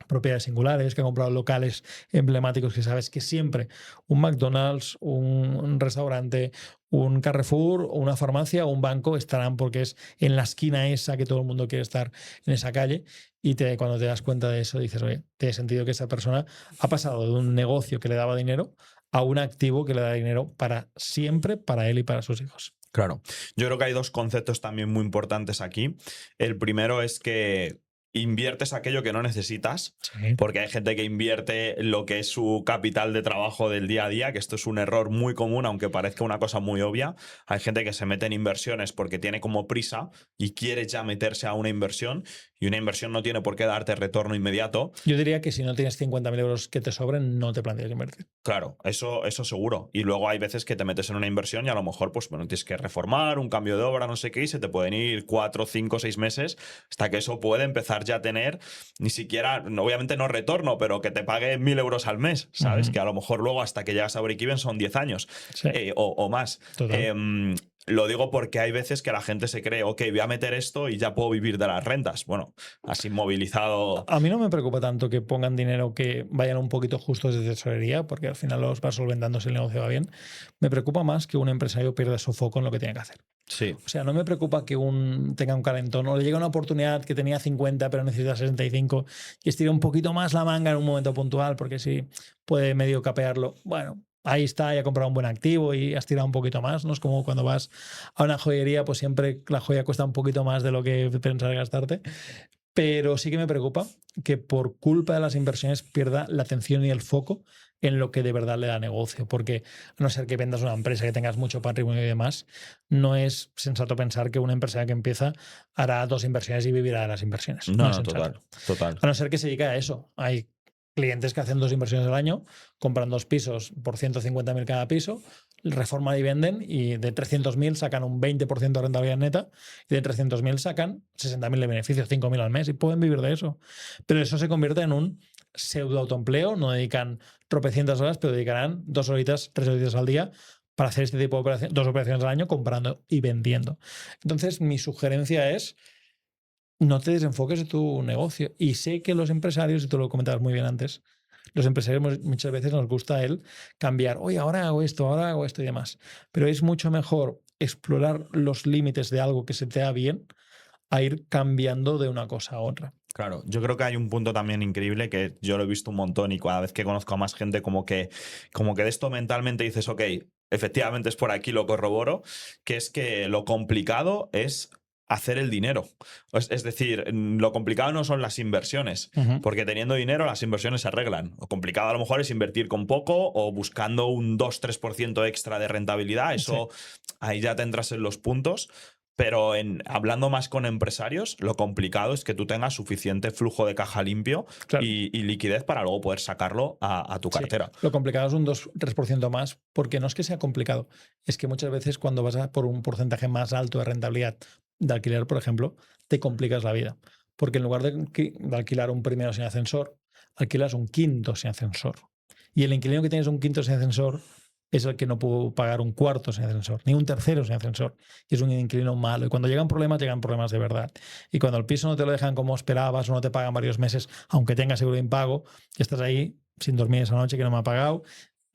propiedades singulares, que ha comprado locales emblemáticos que sabes que siempre un McDonald's, un restaurante, un Carrefour, una farmacia o un banco estarán porque es en la esquina esa que todo el mundo quiere estar en esa calle y cuando te das cuenta de eso dices, oye, tiene sentido que esa persona ha pasado de un negocio que le daba dinero a un activo que le da dinero para siempre, para él y para sus hijos. Claro. Yo creo que hay dos conceptos también muy importantes aquí. El primero es que inviertes aquello que no necesitas, Sí. porque hay gente que invierte lo que es su capital de trabajo del día a día, que esto es un error muy común, aunque parezca una cosa muy obvia. Hay gente que se mete en inversiones porque tiene como prisa y quiere ya meterse a una inversión, y una inversión no tiene por qué darte retorno inmediato. Yo diría que si no tienes 50.000 euros que te sobren, no te plantees invertir. Claro, eso seguro. Y luego hay veces que te metes en una inversión y a lo mejor, pues bueno, tienes que reformar, un cambio de obra, no sé qué, y se te pueden ir 4, 5, 6 meses hasta que eso puede empezar ya a tener ni siquiera, obviamente no retorno, pero que te pague 1.000 euros al mes, ¿sabes? Que a lo mejor luego hasta que llegas a break-even son 10 años Sí, o más. total. Lo digo porque hay veces que la gente se cree, ok, voy a meter esto y ya puedo vivir de las rentas. Bueno, has inmovilizado. A mí no me preocupa tanto que pongan dinero que vayan un poquito justos de tesorería, porque al final los vas solventando si el negocio va bien. Me preocupa más que un empresario pierda su foco en lo que tiene que hacer. Sí. O sea, no me preocupa que tenga un calentón o le llegue una oportunidad que tenía 50 pero necesita 65 y estire un poquito más la manga en un momento puntual porque sí puede medio capearlo. Bueno, ahí está, ya ha comprado un buen activo y has tirado un poquito más. No es como cuando vas a una joyería, pues siempre la joya cuesta un poquito más de lo que pensar gastarte. Pero sí que me preocupa que por culpa de las inversiones pierda la atención y el foco en lo que de verdad le da negocio. Porque a no ser que vendas una empresa, que tengas mucho patrimonio y demás, no es sensato pensar que una empresa que empieza hará 2 inversiones y vivirá de las inversiones. No No, es no, sensato. total. A no ser que se dedique a eso. Hay clientes que hacen 2 inversiones al año, compran 2 pisos por 150.000 cada piso, reforman y venden y de 300.000 sacan un 20% de rentabilidad neta y de 300.000 sacan 60.000 de beneficios, 5.000 al mes y pueden vivir de eso. Pero eso se convierte en un pseudo autoempleo, no dedican tropecientas horas, pero dedicarán 2 horitas, 3 horitas al día para hacer este tipo de operaciones, 2 operaciones al año comprando y vendiendo. Entonces, mi sugerencia es no te desenfoques de tu negocio. Y sé que los empresarios, y tú lo comentabas muy bien antes, los empresarios muchas veces nos gusta el cambiar, oye, ahora hago esto y demás. Pero es mucho mejor explorar los límites de algo que se te da bien a ir cambiando de una cosa a otra. Claro, yo creo que hay un punto también increíble que yo lo he visto un montón y cada vez que conozco a más gente como que de esto mentalmente dices, ok, efectivamente es por aquí, lo corroboro, que es que lo complicado es hacer el dinero. Es decir, lo complicado no son las inversiones, porque teniendo dinero las inversiones se arreglan. Lo complicado a lo mejor es invertir con poco o buscando un 2-3% extra de rentabilidad, eso ahí ya tendrás en los puntos. Pero hablando más con empresarios, lo complicado es que tú tengas suficiente flujo de caja limpio Claro. y liquidez para luego poder sacarlo a tu cartera. Sí, lo complicado es un 2-3% más, porque no es que sea complicado, es que muchas veces cuando vas a por un porcentaje más alto de rentabilidad de alquiler, por ejemplo, te complicas la vida. Porque en lugar de alquilar un primero sin ascensor, alquilas un quinto sin ascensor. Y el inquilino que tienes un quinto sin ascensor es el que no pudo pagar un cuarto sin ascensor, ni un tercero sin ascensor. Y es un inquilino malo. Y cuando llegan problemas de verdad. Y cuando el piso no te lo dejan como esperabas o no te pagan varios meses, aunque tengas seguro de impago, estás ahí sin dormir esa noche que no me ha pagado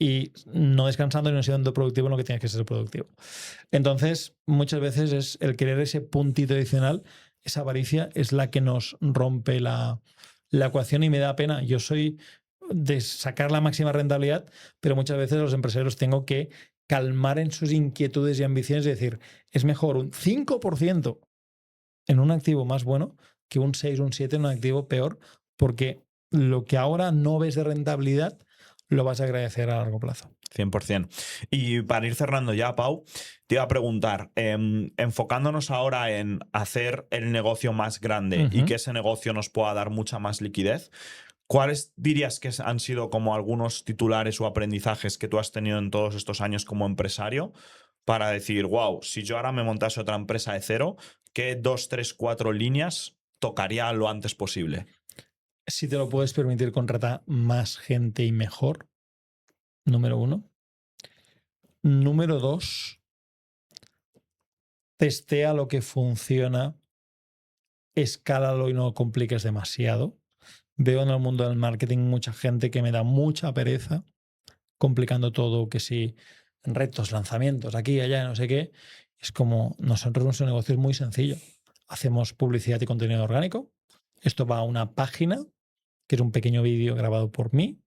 y no descansando y no siendo productivo en lo que tienes que ser productivo. Entonces, muchas veces es el querer ese puntito adicional, esa avaricia es la que nos rompe la ecuación y me da pena. Yo soy de sacar la máxima rentabilidad, pero muchas veces los empresarios tengo que calmar en sus inquietudes y ambiciones y decir, es mejor un 5% en un activo más bueno que un 6, un 7 en un activo peor, porque lo que ahora no ves de rentabilidad lo vas a agradecer a largo plazo. 100%. Y para ir cerrando ya, Pau, te iba a preguntar, enfocándonos ahora en hacer el negocio más grande y que ese negocio nos pueda dar mucha más liquidez, ¿cuáles dirías que han sido como algunos titulares o aprendizajes que tú has tenido en todos estos años como empresario para decir, wow, si yo ahora me montase otra empresa de cero, ¿qué 2, 3, 4 líneas tocaría lo antes posible? Si te lo puedes permitir, contrata más gente y mejor. Número 1. Número 2, testea lo que funciona, escálalo y no compliques demasiado. Veo en el mundo del marketing mucha gente que me da mucha pereza complicando todo, que si retos, lanzamientos, aquí, allá, no sé qué. Es como nosotros nuestro negocio es muy sencillo. Hacemos publicidad y contenido orgánico. Esto va a una página, que es un pequeño vídeo grabado por mí.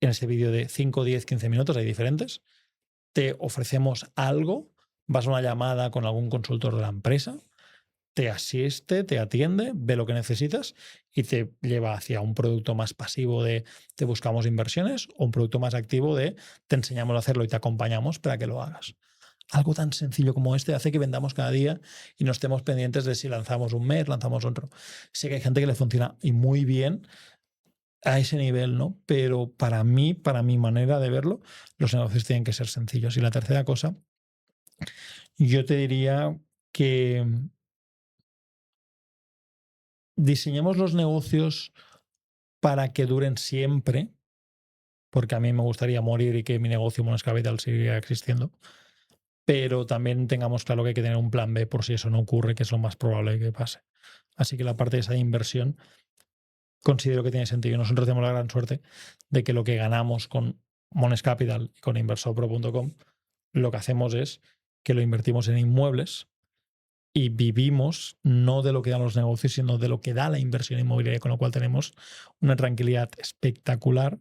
En ese vídeo de 5, 10, 15 minutos, hay diferentes. Te ofrecemos algo, vas a una llamada con algún consultor de la empresa, te asiste, te atiende, ve lo que necesitas y te lleva hacia un producto más pasivo de te buscamos inversiones o un producto más activo de te enseñamos a hacerlo y te acompañamos para que lo hagas. Algo tan sencillo como este hace que vendamos cada día y no estemos pendientes de si lanzamos un mes, lanzamos otro. Sé que hay gente que le funciona y muy bien a ese nivel, ¿no? Pero para mí, para mi manera de verlo, los negocios tienen que ser sencillos. Y la tercera cosa, yo te diría que diseñemos los negocios para que duren siempre, porque a mí me gustaría morir y que mi negocio Monos Capital siga existiendo, pero también tengamos claro que hay que tener un plan B por si eso no ocurre, que es lo más probable que pase. Así que la parte de esa inversión considero que tiene sentido. Nosotros tenemos la gran suerte de que lo que ganamos con Mones Capital y con inversopro.com, lo que hacemos es que lo invertimos en inmuebles y vivimos no de lo que dan los negocios, sino de lo que da la inversión inmobiliaria, con lo cual tenemos una tranquilidad espectacular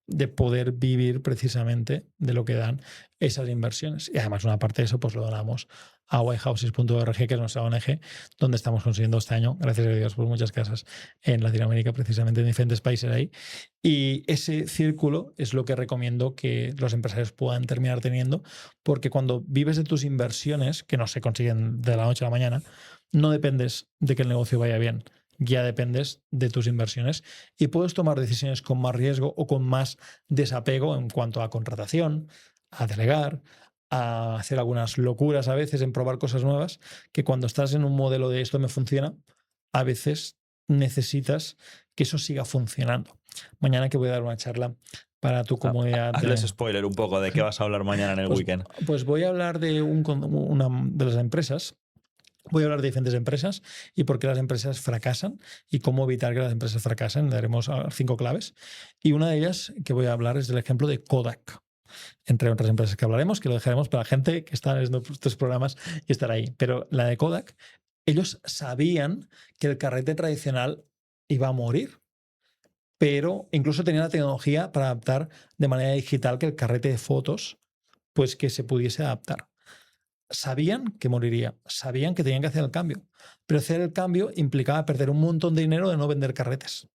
de poder vivir precisamente de lo que dan esas inversiones. Y además una parte de eso pues lo donamos a whitehouses.org, que es nuestra ONG, donde estamos consiguiendo este año, gracias a Dios, por muchas casas en Latinoamérica, precisamente en diferentes países ahí. Y ese círculo es lo que recomiendo que los empresarios puedan terminar teniendo, porque cuando vives de tus inversiones, que no se consiguen de la noche a la mañana, no dependes de que el negocio vaya bien, ya dependes de tus inversiones y puedes tomar decisiones con más riesgo o con más desapego en cuanto a contratación, a delegar, a hacer algunas locuras a veces en probar cosas nuevas, que cuando estás en un modelo de esto me funciona, a veces necesitas que eso siga funcionando. Mañana que voy a dar una charla para tu comunidad. Hazles spoiler un poco de qué vas a hablar mañana en el weekend. Pues voy a hablar de una de las empresas. Voy a hablar de diferentes empresas y por qué las empresas fracasan y cómo evitar que las empresas fracasen. Daremos 5 claves. Y una de ellas que voy a hablar es del ejemplo de Kodak, entre otras empresas que hablaremos, que lo dejaremos para la gente que está en estos programas y estar ahí. Pero la de Kodak, ellos sabían que el carrete tradicional iba a morir, pero incluso tenían la tecnología para adaptar de manera digital que el carrete de fotos, pues que se pudiese adaptar. Sabían que moriría, sabían que tenían que hacer el cambio, pero hacer el cambio implicaba perder un montón de dinero de no vender carretes.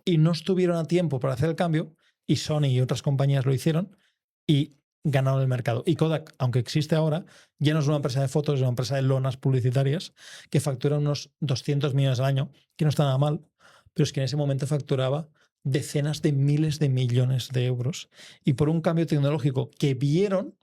Y no estuvieron a tiempo para hacer el cambio, y Sony y otras compañías lo hicieron, y ganaron el mercado. Y Kodak, aunque existe ahora, ya no es una empresa de fotos, es una empresa de lonas publicitarias que factura unos 200 millones al año, que no está nada mal, pero es que en ese momento facturaba decenas de miles de millones de euros. Y por un cambio tecnológico que vieron,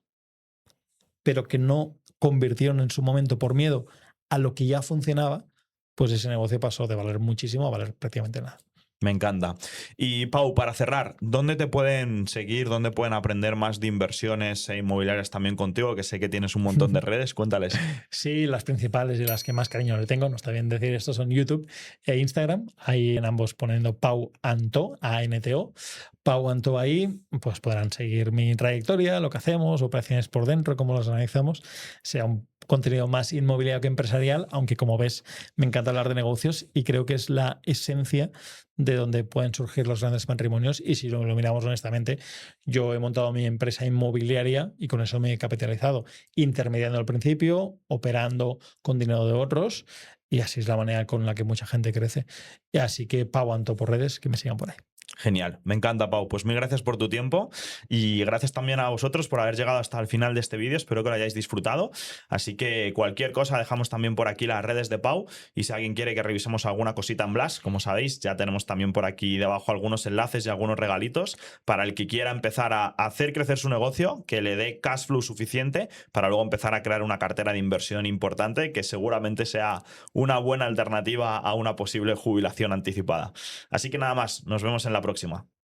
pero que no convirtieron en su momento por miedo a lo que ya funcionaba, pues ese negocio pasó de valer muchísimo a valer prácticamente nada. Me encanta. Y Pau, para cerrar, ¿dónde te pueden seguir? ¿Dónde pueden aprender más de inversiones e inmobiliarias también contigo? Que sé que tienes un montón de redes. Cuéntales. Sí, las principales y las que más cariño le tengo, no está bien decir esto, son YouTube e Instagram. Ahí en ambos poniendo Pau Antó, A-N-T-O. Pau Antó ahí, pues podrán seguir mi trayectoria, lo que hacemos, operaciones por dentro, cómo las analizamos. Sea un contenido más inmobiliario que empresarial, aunque como ves me encanta hablar de negocios y creo que es la esencia de donde pueden surgir los grandes patrimonios. Y si lo miramos honestamente, yo he montado mi empresa inmobiliaria y con eso me he capitalizado, intermediando al principio, operando con dinero de otros, y así es la manera con la que mucha gente crece. Y así que Pau Antó por redes, que me sigan por ahí. Genial, me encanta, Pau. Pues mil gracias por tu tiempo y gracias también a vosotros por haber llegado hasta el final de este vídeo. Espero que lo hayáis disfrutado. Así que cualquier cosa, dejamos también por aquí las redes de Pau, y si alguien quiere que revisemos alguna cosita en Blas, como sabéis, ya tenemos también por aquí debajo algunos enlaces y algunos regalitos para el que quiera empezar a hacer crecer su negocio, que le dé cash flow suficiente para luego empezar a crear una cartera de inversión importante que seguramente sea una buena alternativa a una posible jubilación anticipada. Así que nada más, nos vemos en la próxima.